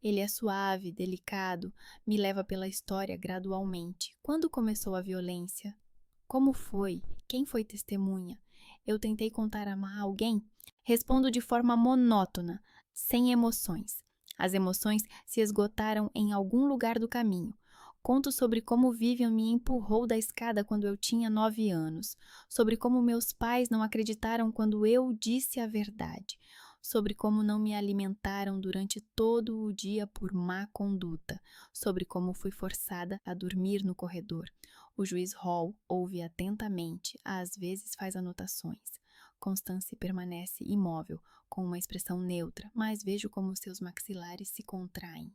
Ele é suave, delicado, me leva pela história gradualmente. Quando começou a violência? Como foi? Quem foi testemunha? Eu tentei contar a alguém? Respondo de forma monótona, sem emoções. As emoções se esgotaram em algum lugar do caminho. Conto sobre como Vivian me empurrou da escada quando eu tinha 9 anos, sobre como meus pais não acreditaram quando eu disse a verdade, sobre como não me alimentaram durante todo o dia por má conduta, sobre como fui forçada a dormir no corredor. O juiz Hall ouve atentamente, às vezes faz anotações. Constance permanece imóvel, com uma expressão neutra, mas vejo como seus maxilares se contraem.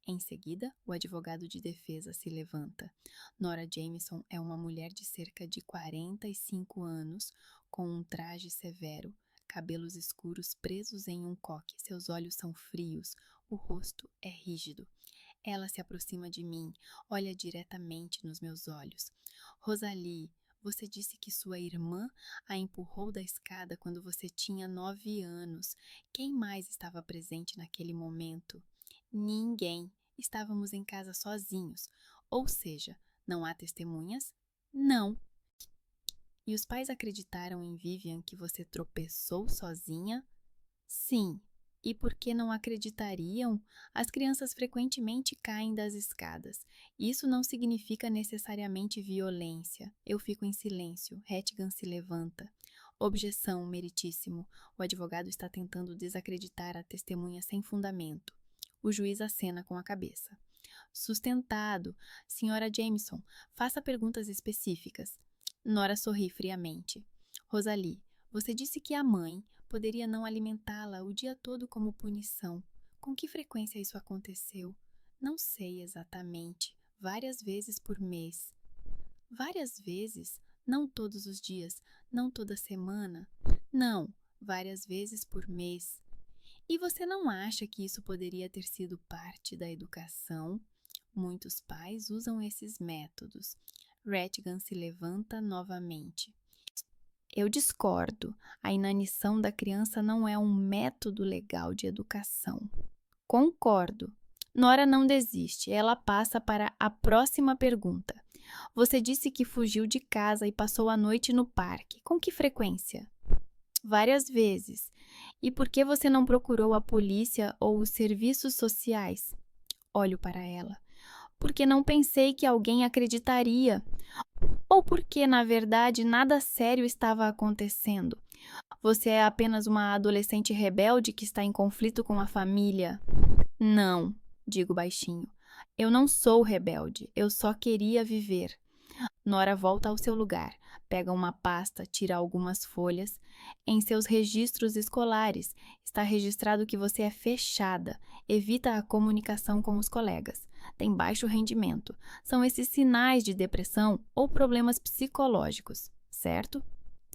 Em seguida, o advogado de defesa se levanta. Nora Jameson é uma mulher de cerca de 45 anos, com um traje severo, cabelos escuros presos em um coque, seus olhos são frios, o rosto é rígido. Ela se aproxima de mim, olha diretamente nos meus olhos. Rosalie, você disse que sua irmã a empurrou da escada quando você tinha 9 anos. Quem mais estava presente naquele momento? Ninguém. Estávamos em casa sozinhos. Ou seja, não há testemunhas? Não. E os pais acreditaram em Vivian que você tropeçou sozinha? Sim. E por que não acreditariam? As crianças frequentemente caem das escadas. Isso não significa necessariamente violência. Eu fico em silêncio. Rattigan se levanta. Objeção, meritíssimo. O advogado está tentando desacreditar a testemunha sem fundamento. O juiz acena com a cabeça. Sustentado. Senhora Jameson, faça perguntas específicas. Nora sorri friamente. Rosalie, você disse que a mãe poderia não alimentá-la o dia todo como punição. Com que frequência isso aconteceu? Não sei exatamente. Várias vezes por mês. Várias vezes? Não todos os dias, não toda semana. Não, várias vezes por mês. E você não acha que isso poderia ter sido parte da educação? Muitos pais usam esses métodos. Rattigan se levanta novamente. Eu discordo. A inanição da criança não é um método legal de educação. Concordo. Nora não desiste, ela passa para a próxima pergunta. Você disse que fugiu de casa e passou a noite no parque. Com que frequência? Várias vezes. E por que você não procurou a polícia ou os serviços sociais? Olho para ela. Porque não pensei que alguém acreditaria. Ou porque, na verdade, nada sério estava acontecendo. Você é apenas uma adolescente rebelde que está em conflito com a família? Não, digo baixinho. Eu não sou rebelde, eu só queria viver. Nora volta ao seu lugar, pega uma pasta, tira algumas folhas. Em seus registros escolares, está registrado que você é fechada, evita a comunicação com os colegas, tem baixo rendimento. São esses sinais de depressão ou problemas psicológicos, certo?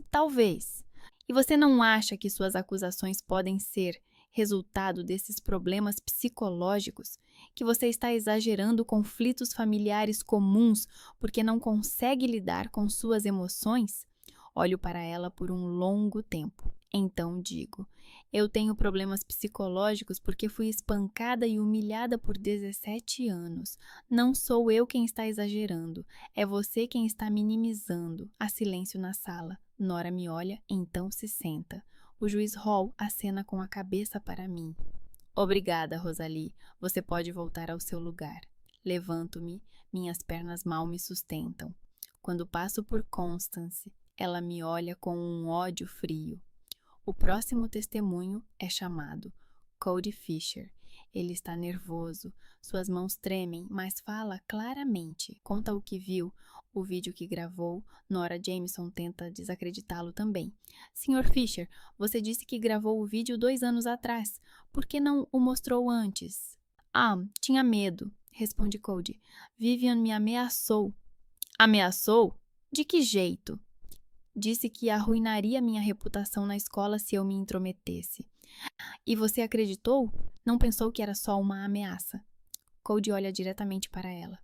Talvez. E você não acha que suas acusações podem ser resultado desses problemas psicológicos? Que você está exagerando conflitos familiares comuns porque não consegue lidar com suas emoções? Olho para ela por um longo tempo. Então digo: eu tenho problemas psicológicos porque fui espancada e humilhada por 17 anos. Não sou eu quem está exagerando, é você quem está minimizando. Há silêncio na sala. Nora me olha, então se senta. O juiz Hall acena com a cabeça para mim. Obrigada, Rosalie. Você pode voltar ao seu lugar. Levanto-me, minhas pernas mal me sustentam. Quando passo por Constance, ela me olha com um ódio frio. O próximo testemunho é chamado. Cody Fisher. Ele está nervoso, suas mãos tremem, mas fala claramente. Conta o que viu, o vídeo que gravou. Nora Jameson tenta desacreditá-lo também. Sr. Fisher, você disse que gravou o vídeo 2 anos atrás. Por que não o mostrou antes? Ah, tinha medo, responde Cody. Vivian me ameaçou. Ameaçou? De que jeito? Disse que arruinaria minha reputação na escola se eu me intrometesse. E você acreditou? Não pensou que era só uma ameaça? Cody olha diretamente para ela.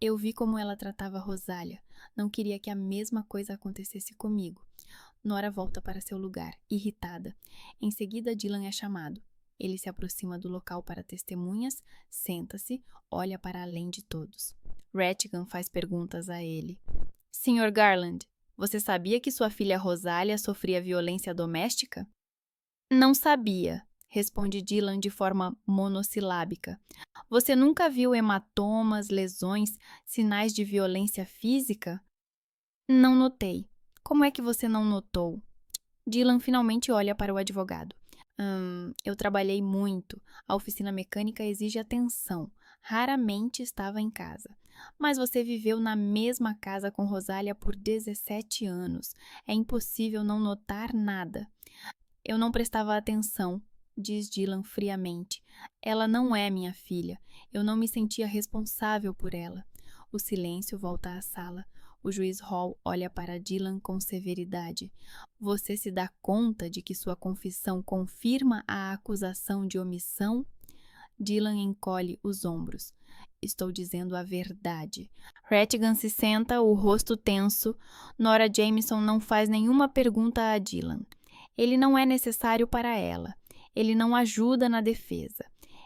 Eu vi como ela tratava Rosália. Não queria que a mesma coisa acontecesse comigo. Nora volta para seu lugar, irritada. Em seguida, Dylan é chamado. Ele se aproxima do local para testemunhas, senta-se, olha para além de todos. Rattigan faz perguntas a ele. Sr. Garland, você sabia que sua filha Rosália sofria violência doméstica? Não sabia, responde Dylan de forma monossilábica. Você nunca viu hematomas, lesões, sinais de violência física? Não notei. Como é que você não notou? Dylan finalmente olha para o advogado. Eu trabalhei muito. A oficina mecânica exige atenção. Raramente estava em casa. Mas você viveu na mesma casa com Rosália por 17 anos. É impossível não notar nada. Eu não prestava atenção, diz Dylan friamente. Ela não é minha filha. Eu não me sentia responsável por ela. O silêncio volta à sala. O juiz Hall olha para Dylan com severidade. Você se dá conta de que sua confissão confirma a acusação de omissão? Dylan encolhe os ombros. Estou dizendo a verdade. Rattigan se senta, o rosto tenso. Nora Jameson não faz nenhuma pergunta a Dylan. Ele não é necessário para ela. Ele não ajuda na defesa.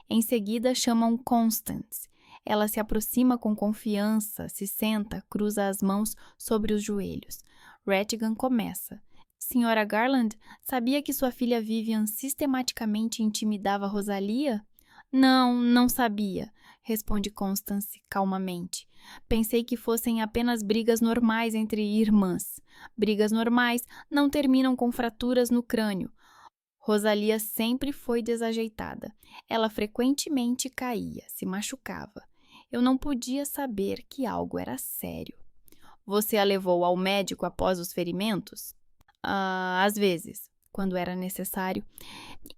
Em seguida, chamam Constance. Ela se aproxima com confiança, se senta, cruza as mãos sobre os joelhos. Rattigan começa. Senhora Garland, sabia que sua filha Vivian sistematicamente intimidava Rosalia? Não sabia, responde Constance calmamente. Pensei que fossem apenas brigas normais entre irmãs. Brigas normais não terminam com fraturas no crânio. Rosalia sempre foi desajeitada. Ela frequentemente caía, se machucava. Eu não podia saber que algo era sério. Você a levou ao médico após os ferimentos? Às vezes, quando era necessário.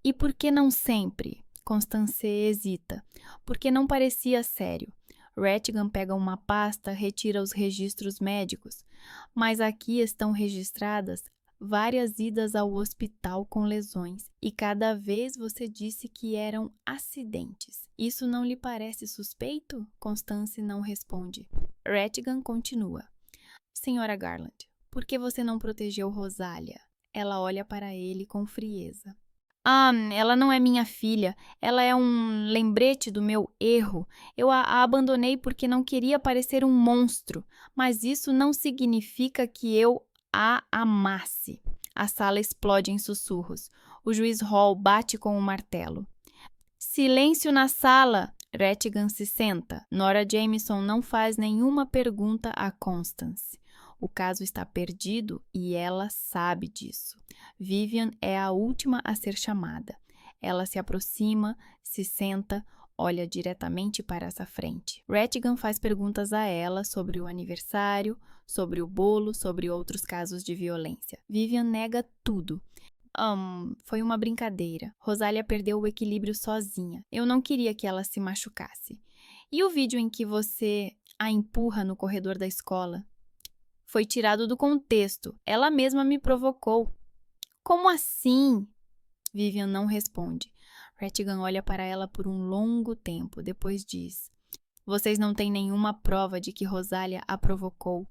E por que não sempre? Constance hesita, porque não parecia sério. Rattigan pega uma pasta, retira os registros médicos. Mas aqui estão registradas várias idas ao hospital com lesões, e cada vez você disse que eram acidentes. Isso não lhe parece suspeito? Constance não responde. Rattigan continua. Senhora Garland, por que você não protegeu Rosália? Ela olha para ele com frieza. Ela não é minha filha. Ela é um lembrete do meu erro. Eu a abandonei porque não queria parecer um monstro. Mas isso não significa que eu a amasse. A sala explode em sussurros. O juiz Hall bate com o martelo. Silêncio na sala! Rattigan se senta. Nora Jameson não faz nenhuma pergunta a Constance. O caso está perdido e ela sabe disso. Vivian é a última a ser chamada. Ela se aproxima, se senta, olha diretamente para essa frente. Rattigan faz perguntas a ela sobre o aniversário, sobre o bolo, sobre outros casos de violência. Vivian nega tudo. Foi uma brincadeira. Rosália perdeu o equilíbrio sozinha. Eu não queria que ela se machucasse. E o vídeo em que você a empurra no corredor da escola? Foi tirado do contexto. Ela mesma me provocou. Como assim? Vivian não responde. Rattigan olha para ela por um longo tempo, depois diz: Vocês não têm nenhuma prova de que Rosália a provocou.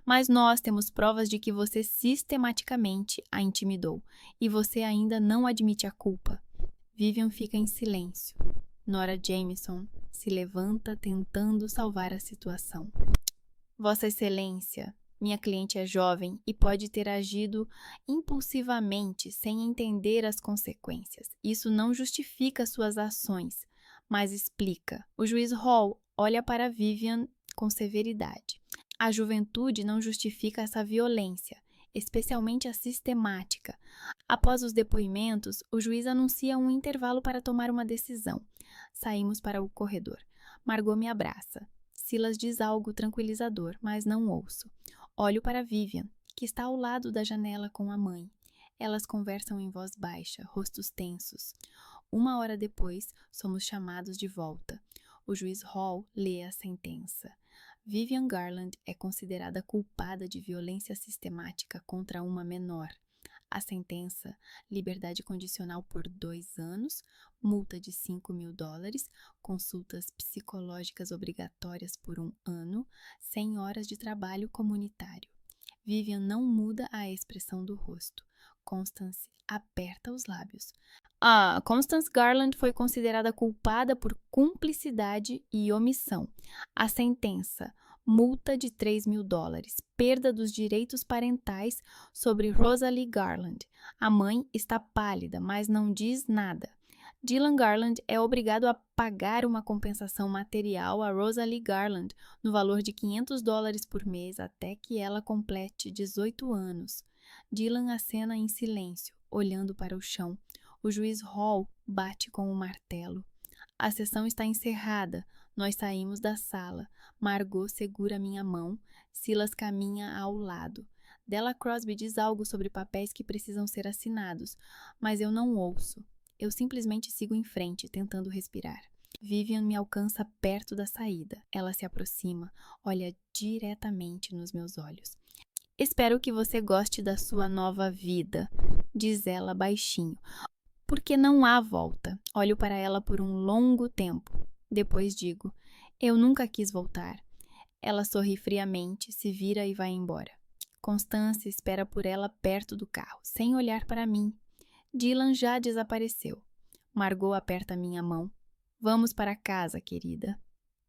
Mas nós temos provas de que você sistematicamente a intimidou. E você ainda não admite a culpa. Vivian fica em silêncio. Nora Jameson se levanta tentando salvar a situação. Vossa Excelência, minha cliente é jovem e pode ter agido impulsivamente sem entender as consequências. Isso não justifica suas ações, mas explica. O juiz Hall olha para Vivian com severidade. A juventude não justifica essa violência, especialmente a sistemática. Após os depoimentos, o juiz anuncia um intervalo para tomar uma decisão. Saímos para o corredor. Margot me abraça. Silas diz algo tranquilizador, mas não ouço. Olho para Vivian, que está ao lado da janela com a mãe. Elas conversam em voz baixa, rostos tensos. 1 hora depois, somos chamados de volta. O juiz Hall lê a sentença. Vivian Garland é considerada culpada de violência sistemática contra uma menor. A sentença: liberdade condicional por 2 anos, multa de $5.000, consultas psicológicas obrigatórias por 1 ano, 100 horas de trabalho comunitário. Vivian não muda a expressão do rosto. Constance aperta os lábios. Constance Garland foi considerada culpada por cumplicidade e omissão. A sentença: multa de $3.000, perda dos direitos parentais sobre Rosalie Garland. A mãe está pálida, mas não diz nada. Dylan Garland é obrigado a pagar uma compensação material a Rosalie Garland no valor de $500 por mês até que ela complete 18 anos. Dylan acena em silêncio, olhando para o chão. O juiz Hall bate com o martelo. A sessão está encerrada. Nós saímos da sala. Margot segura minha mão. Silas caminha ao lado. Della Crosby diz algo sobre papéis que precisam ser assinados, mas eu não ouço. Eu simplesmente sigo em frente, tentando respirar. Vivian me alcança perto da saída. Ela se aproxima, olha diretamente nos meus olhos. Espero que você goste da sua nova vida, diz ela baixinho. Porque não há volta. Olho para ela por um longo tempo. Depois digo: eu nunca quis voltar. Ela sorri friamente, se vira e vai embora. Constance espera por ela perto do carro, sem olhar para mim. Dylan já desapareceu. Margot aperta minha mão. Vamos para casa, querida.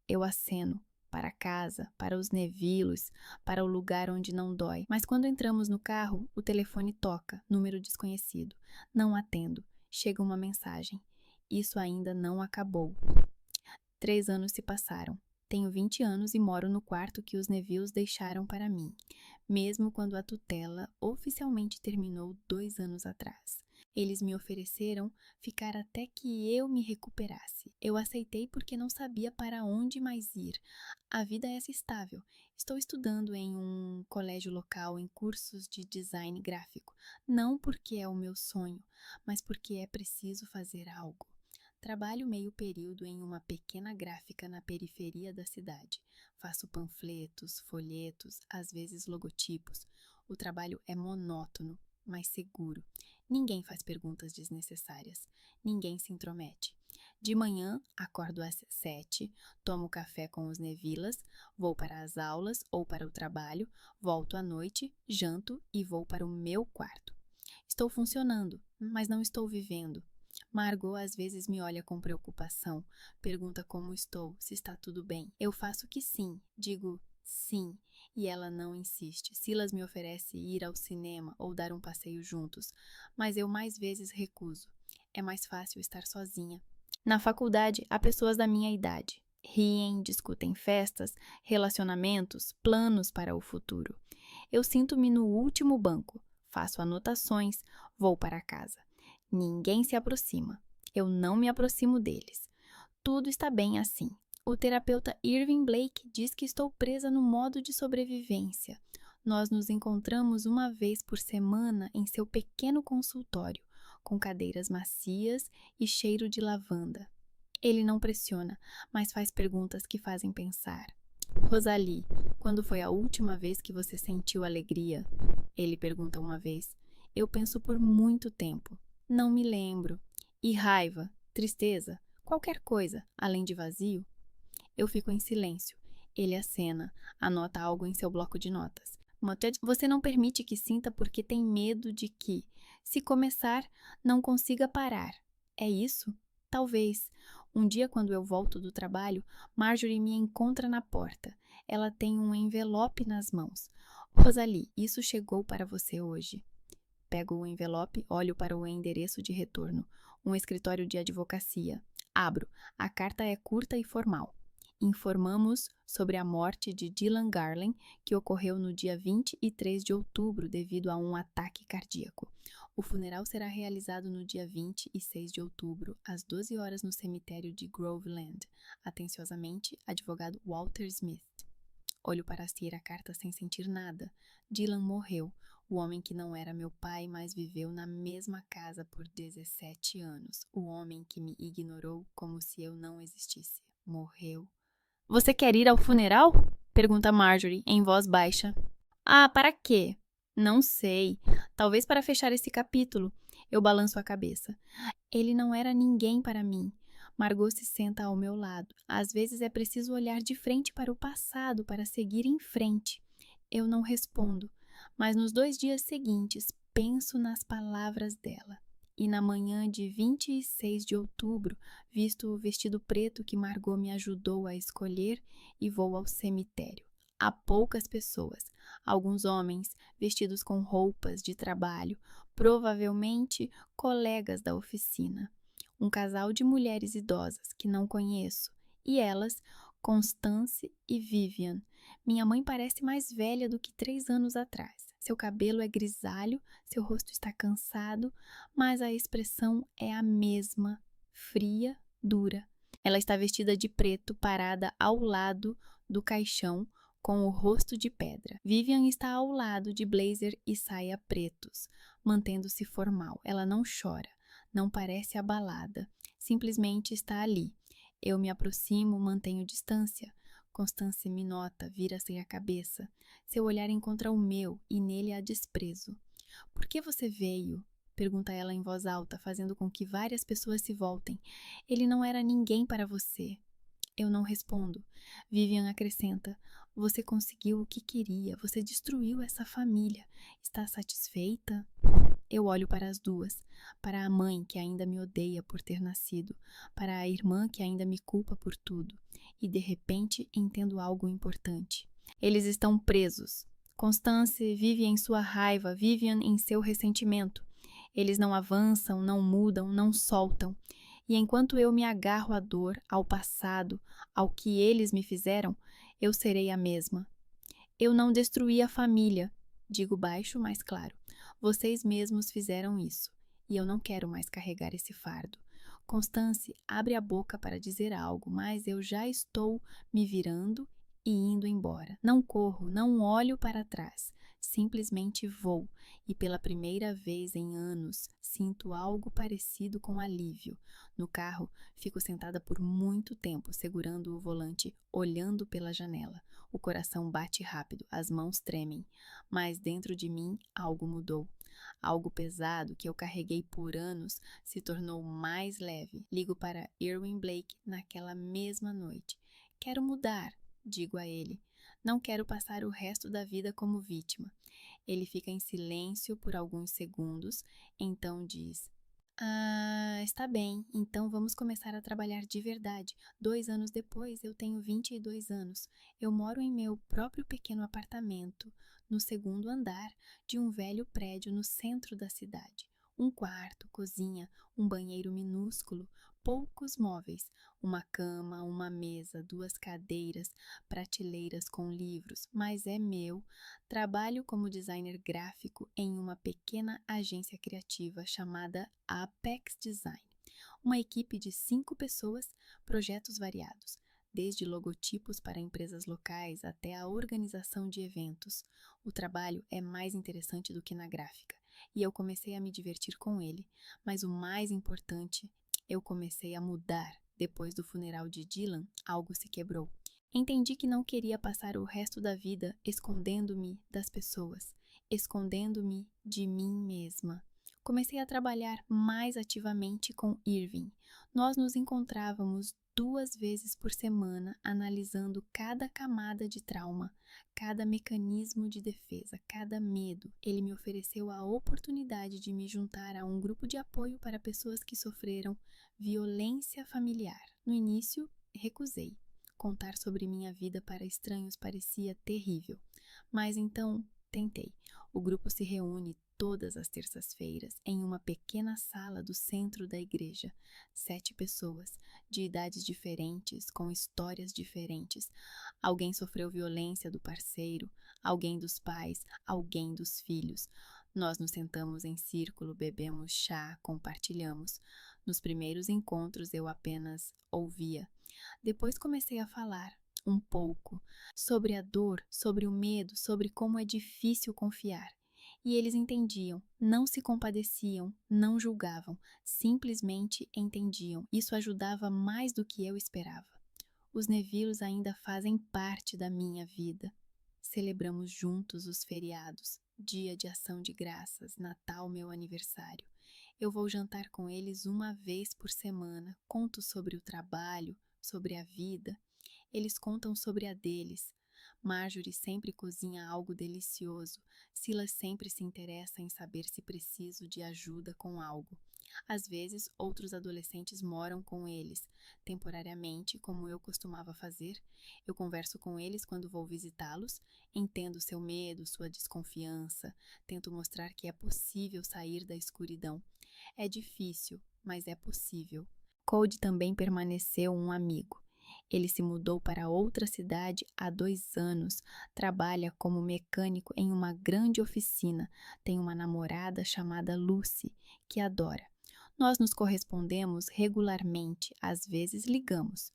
Eu aceno. Para casa, para os Nevilles, para o lugar onde não dói. Mas quando entramos no carro, o telefone toca, número desconhecido. Não atendo. Chega uma mensagem. Isso ainda não acabou. 3 anos se passaram. Tenho 20 anos e moro no quarto que os Nevilles deixaram para mim, mesmo quando a tutela oficialmente terminou 2 anos atrás. Eles me ofereceram ficar até que eu me recuperasse. Eu aceitei porque não sabia para onde mais ir. A vida é estável. Estou estudando em um colégio local em cursos de design gráfico. Não porque é o meu sonho, mas porque é preciso fazer algo. Trabalho meio período em uma pequena gráfica na periferia da cidade. Faço panfletos, folhetos, às vezes logotipos. O trabalho é monótono, mas seguro. Ninguém faz perguntas desnecessárias. Ninguém se intromete. De manhã, acordo às 7, tomo café com os Nevilles, vou para as aulas ou para o trabalho, volto à noite, janto e vou para o meu quarto. Estou funcionando, mas não estou vivendo. Margot às vezes me olha com preocupação, pergunta como estou, se está tudo bem. Eu faço que sim, digo sim, e ela não insiste. Silas me oferece ir ao cinema ou dar um passeio juntos, mas eu mais vezes recuso. É mais fácil estar sozinha. Na faculdade, há pessoas da minha idade. Riem, discutem festas, relacionamentos, planos para o futuro. Eu sinto-me no último banco, faço anotações, vou para casa. Ninguém se aproxima. Eu não me aproximo deles. Tudo está bem assim. O terapeuta Irving Blake diz que estou presa no modo de sobrevivência. Nós nos encontramos uma vez por semana em seu pequeno consultório, com cadeiras macias e cheiro de lavanda. Ele não pressiona, mas faz perguntas que fazem pensar. Rosalie, quando foi a última vez que você sentiu alegria? Ele pergunta uma vez. Eu penso por muito tempo. Não me lembro. E raiva, tristeza, qualquer coisa, além de vazio? Eu fico em silêncio. Ele acena, anota algo em seu bloco de notas. Você não permite que sinta porque tem medo de que, se começar, não consiga parar. É isso? Talvez. Um dia, quando eu volto do trabalho, Marjorie me encontra na porta. Ela tem um envelope nas mãos. Rosalie, isso chegou para você hoje. Pego o envelope, olho para o endereço de retorno. Um escritório de advocacia. Abro. A carta é curta e formal. Informamos sobre a morte de Dylan Garland, que ocorreu no dia 23 de outubro devido a um ataque cardíaco. O funeral será realizado no dia 26 de outubro, às 12 horas no cemitério de Groveland. Atenciosamente, advogado Walter Smith. Olho para a carta sem sentir nada. Dylan morreu. O homem que não era meu pai, mas viveu na mesma casa por 17 anos. O homem que me ignorou como se eu não existisse. Morreu. Você quer ir ao funeral? Pergunta Marjorie, em voz baixa. Ah, para quê? Não sei. Talvez para fechar esse capítulo. Eu balanço a cabeça. Ele não era ninguém para mim. Margot se senta ao meu lado. Às vezes é preciso olhar de frente para o passado para seguir em frente. Eu não respondo, mas nos 2 dias seguintes penso nas palavras dela. E na manhã de 26 de outubro, visto o vestido preto que Margot me ajudou a escolher e vou ao cemitério. Há poucas pessoas, alguns homens vestidos com roupas de trabalho, provavelmente colegas da oficina. Um casal de mulheres idosas que não conheço, e elas, Constance e Vivian. Minha mãe parece mais velha do que 3 anos atrás. Seu cabelo é grisalho, seu rosto está cansado, mas a expressão é a mesma, fria, dura. Ela está vestida de preto, parada ao lado do caixão, com o rosto de pedra. Vivian está ao lado de blazer e saia pretos, mantendo-se formal. Ela não chora, não parece abalada, simplesmente está ali. Eu me aproximo, mantenho distância. Constance me nota, vira-se a cabeça. Seu olhar encontra o meu e nele há desprezo. Por que você veio? Pergunta ela em voz alta, fazendo com que várias pessoas se voltem. Ele não era ninguém para você. Eu não respondo. Vivian acrescenta. Você conseguiu o que queria. Você destruiu essa família. Está satisfeita? Eu olho para as duas, para a mãe que ainda me odeia por ter nascido, para a irmã que ainda me culpa por tudo, e de repente entendo algo importante. Eles estão presos. Constance vive em sua raiva, Vivian em seu ressentimento. Eles não avançam, não mudam, não soltam. E enquanto eu me agarro à dor, ao passado, ao que eles me fizeram, eu serei a mesma. Eu não destruí a família, digo baixo, mas claro. Vocês mesmos fizeram isso, e eu não quero mais carregar esse fardo. Constance abre a boca para dizer algo, mas eu já estou me virando e indo embora. Não corro, não olho para trás. Simplesmente vou, e pela primeira vez em anos sinto algo parecido com alívio. No carro, fico sentada por muito tempo, segurando o volante, olhando pela janela. O coração bate rápido, as mãos tremem, mas dentro de mim algo mudou. Algo pesado que eu carreguei por anos se tornou mais leve. Ligo para Irving Blake naquela mesma noite. Quero mudar, digo a ele. Não quero passar o resto da vida como vítima. Ele fica em silêncio por alguns segundos, então diz: Ah, está bem, então vamos começar a trabalhar de verdade. 2 anos depois, eu tenho 22 anos. Eu moro em meu próprio pequeno apartamento, no segundo andar de um velho prédio no centro da cidade. Um quarto, cozinha, um banheiro minúsculo, poucos móveis, uma cama, uma mesa, 2 cadeiras, prateleiras com livros, mas é meu. Trabalho como designer gráfico em uma pequena agência criativa chamada Apex Design. Uma equipe de 5 pessoas, projetos variados, desde logotipos para empresas locais até a organização de eventos. O trabalho é mais interessante do que na gráfica, e eu comecei a me divertir com ele, mas o mais importante, eu comecei a mudar. Depois do funeral de Dylan, algo se quebrou. Entendi que não queria passar o resto da vida escondendo-me das pessoas, escondendo-me de mim mesma. Comecei a trabalhar mais ativamente com Irving. Nós nos encontrávamos 2 vezes por semana, analisando cada camada de trauma, cada mecanismo de defesa, cada medo. Ele me ofereceu a oportunidade de me juntar a um grupo de apoio para pessoas que sofreram violência familiar. No início, recusei. Contar sobre minha vida para estranhos parecia terrível, mas então tentei. O grupo se reúne todas as terças-feiras em uma pequena sala do centro da igreja. 7 pessoas, de idades diferentes, com histórias diferentes. Alguém sofreu violência do parceiro, alguém dos pais, alguém dos filhos. Nós nos sentamos em círculo, bebemos chá, compartilhamos. Nos primeiros encontros eu apenas ouvia. Depois comecei a falar um pouco sobre a dor, sobre o medo, sobre como é difícil confiar. E eles entendiam, não se compadeciam, não julgavam, simplesmente entendiam. Isso ajudava mais do que eu esperava. Os Nevilos ainda fazem parte da minha vida. Celebramos juntos os feriados, Dia de Ação de Graças, Natal, meu aniversário. Eu vou jantar com eles 1 vez por semana, conto sobre o trabalho, sobre a vida. Eles contam sobre a deles. Marjorie sempre cozinha algo delicioso. Silas sempre se interessa em saber se preciso de ajuda com algo. Às vezes, outros adolescentes moram com eles, temporariamente, como eu costumava fazer. Eu converso com eles quando vou visitá-los, entendo seu medo, sua desconfiança, tento mostrar que é possível sair da escuridão. É difícil, mas é possível. Cody também permaneceu um amigo. Ele se mudou para outra cidade há 2 anos, trabalha como mecânico em uma grande oficina, tem uma namorada chamada Lucy, que adora. Nós nos correspondemos regularmente, às vezes ligamos.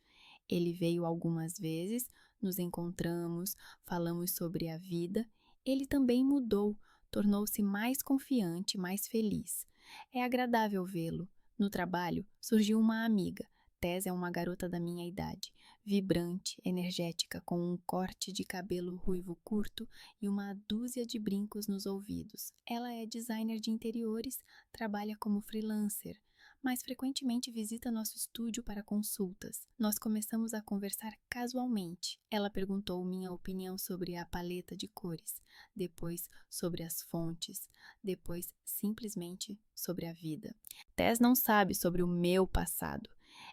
Ele veio algumas vezes, nos encontramos, falamos sobre a vida. Ele também mudou, tornou-se mais confiante, mais feliz. É agradável vê-lo. No trabalho, surgiu uma amiga. Tess é uma garota da minha idade, vibrante, energética, com um corte de cabelo ruivo curto e uma dúzia de brincos nos ouvidos. Ela é designer de interiores, trabalha como freelancer, mas frequentemente visita nosso estúdio para consultas. Nós começamos a conversar casualmente. Ela perguntou minha opinião sobre a paleta de cores, depois sobre as fontes, depois simplesmente sobre a vida. Tess não sabe sobre o meu passado.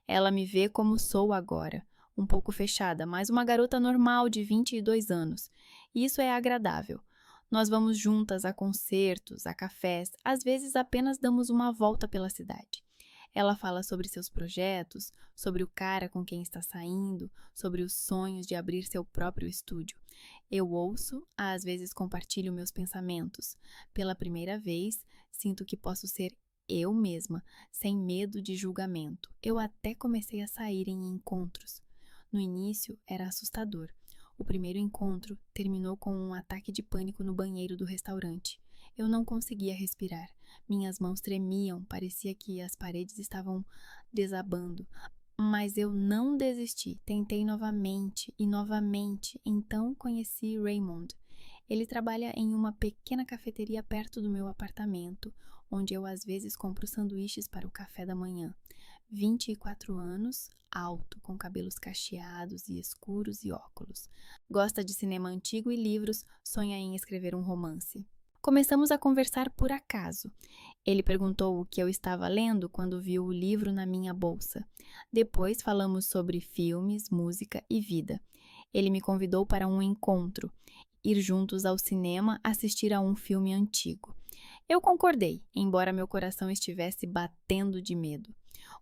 Ela me vê como sou agora, um pouco fechada, mas uma garota normal de 22 anos. Isso é agradável. Nós vamos juntas a concertos, a cafés, às vezes apenas damos uma volta pela cidade. Ela fala sobre seus projetos, sobre o cara com quem está saindo, sobre os sonhos de abrir seu próprio estúdio. Eu ouço, às vezes compartilho meus pensamentos. Pela primeira vez, sinto que posso ser eu mesma, sem medo de julgamento. Eu até comecei a sair em encontros. No início, era assustador. O primeiro encontro terminou com um ataque de pânico no banheiro do restaurante. Eu não conseguia respirar. Minhas mãos tremiam, parecia que as paredes estavam desabando. Mas eu não desisti. Tentei novamente e novamente. Então conheci Raymond. Ele trabalha em uma pequena cafeteria perto do meu apartamento, onde eu às vezes compro sanduíches para o café da manhã. 24 anos, alto, com cabelos cacheados e escuros e óculos. Gosta de cinema antigo e livros, sonha em escrever um romance. Começamos a conversar por acaso. Ele perguntou o que eu estava lendo quando viu o livro na minha bolsa. Depois falamos sobre filmes, música e vida. Ele me convidou para um encontro, ir juntos ao cinema assistir a um filme antigo. Eu concordei, embora meu coração estivesse batendo de medo.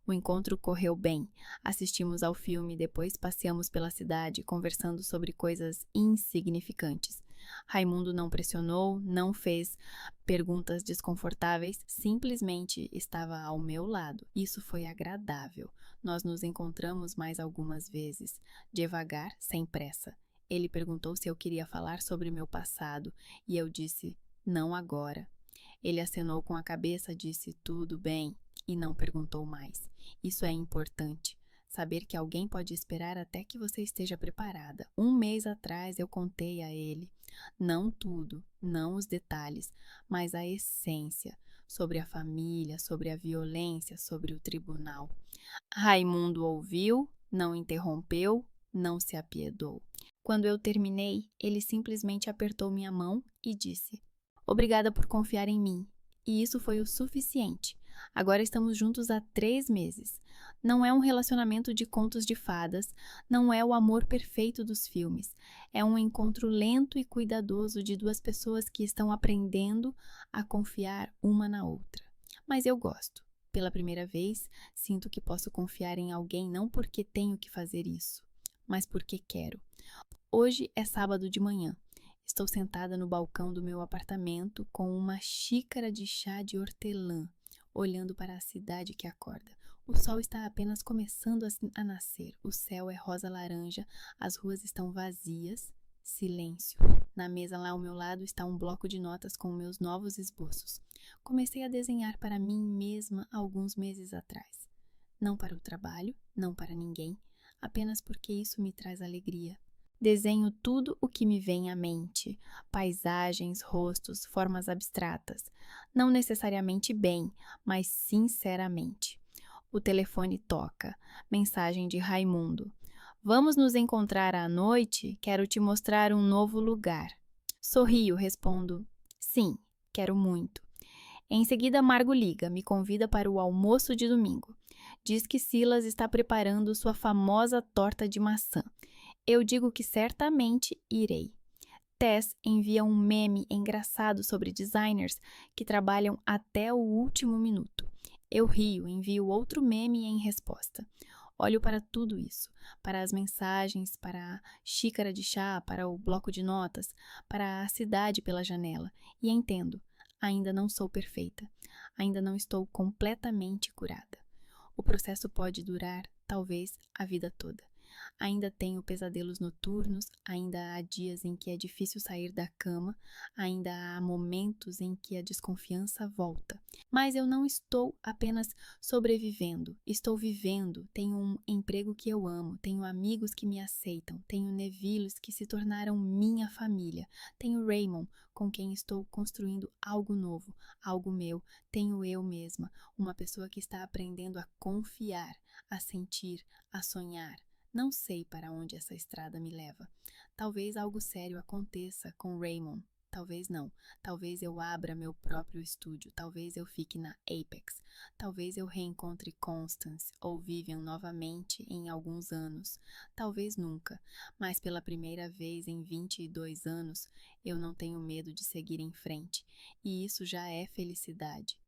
O encontro correu bem. Assistimos ao filme, depois passeamos pela cidade conversando sobre coisas insignificantes. Raimundo não pressionou, não fez perguntas desconfortáveis, simplesmente estava ao meu lado. Isso foi agradável. Nós nos encontramos mais algumas vezes, devagar, sem pressa. Ele perguntou se eu queria falar sobre meu passado e eu disse: não agora. Ele acenou com a cabeça, disse tudo bem e não perguntou mais. Isso é importante. Saber que alguém pode esperar até que você esteja preparada. Um mês atrás eu contei a ele, não tudo, não os detalhes, mas a essência, sobre a família, sobre a violência, sobre o tribunal. Raimundo ouviu, não interrompeu, não se apiedou. Quando eu terminei, ele simplesmente apertou minha mão e disse: obrigada por confiar em mim. E isso foi o suficiente. Agora estamos juntos há 3 meses. Não é um relacionamento de contos de fadas, não é o amor perfeito dos filmes. É um encontro lento e cuidadoso de duas pessoas que estão aprendendo a confiar uma na outra. Mas eu gosto. Pela primeira vez, sinto que posso confiar em alguém não porque tenho que fazer isso, mas porque quero. Hoje é sábado de manhã. Estou sentada no balcão do meu apartamento com uma xícara de chá de hortelã, olhando para a cidade que acorda. O sol está apenas começando a nascer. O céu é rosa-laranja, as ruas estão vazias. Silêncio. Na mesa lá ao meu lado está um bloco de notas com meus novos esboços. Comecei a desenhar para mim mesma alguns meses atrás. Não para o trabalho, não para ninguém, apenas porque isso me traz alegria. Desenho tudo o que me vem à mente, paisagens, rostos, formas abstratas. Não necessariamente bem, mas sinceramente. O telefone toca. Mensagem de Raimundo. Vamos nos encontrar à noite? Quero te mostrar um novo lugar. Sorrio, respondo. Sim, quero muito. Em seguida, Margo liga, me convida para o almoço de domingo. Diz que Silas está preparando sua famosa torta de maçã. Eu digo que certamente irei. Tess envia um meme engraçado sobre designers que trabalham até o último minuto. Eu rio, envio outro meme em resposta. Olho para tudo isso, para as mensagens, para a xícara de chá, para o bloco de notas, para a cidade pela janela, e entendo, ainda não sou perfeita, ainda não estou completamente curada. O processo pode durar, talvez, a vida toda. Ainda tenho pesadelos noturnos, ainda há dias em que é difícil sair da cama, ainda há momentos em que a desconfiança volta. Mas eu não estou apenas sobrevivendo, estou vivendo. Tenho um emprego que eu amo, tenho amigos que me aceitam, tenho Nevilles que se tornaram minha família, tenho Raymond com quem estou construindo algo novo, algo meu, tenho eu mesma, uma pessoa que está aprendendo a confiar, a sentir, a sonhar. Não sei para onde essa estrada me leva. Talvez algo sério aconteça com Raymond. Talvez não. Talvez eu abra meu próprio estúdio. Talvez eu fique na Apex. Talvez eu reencontre Constance ou Vivian novamente em alguns anos. Talvez nunca. Mas pela primeira vez em 22 anos, eu não tenho medo de seguir em frente. E isso já é felicidade.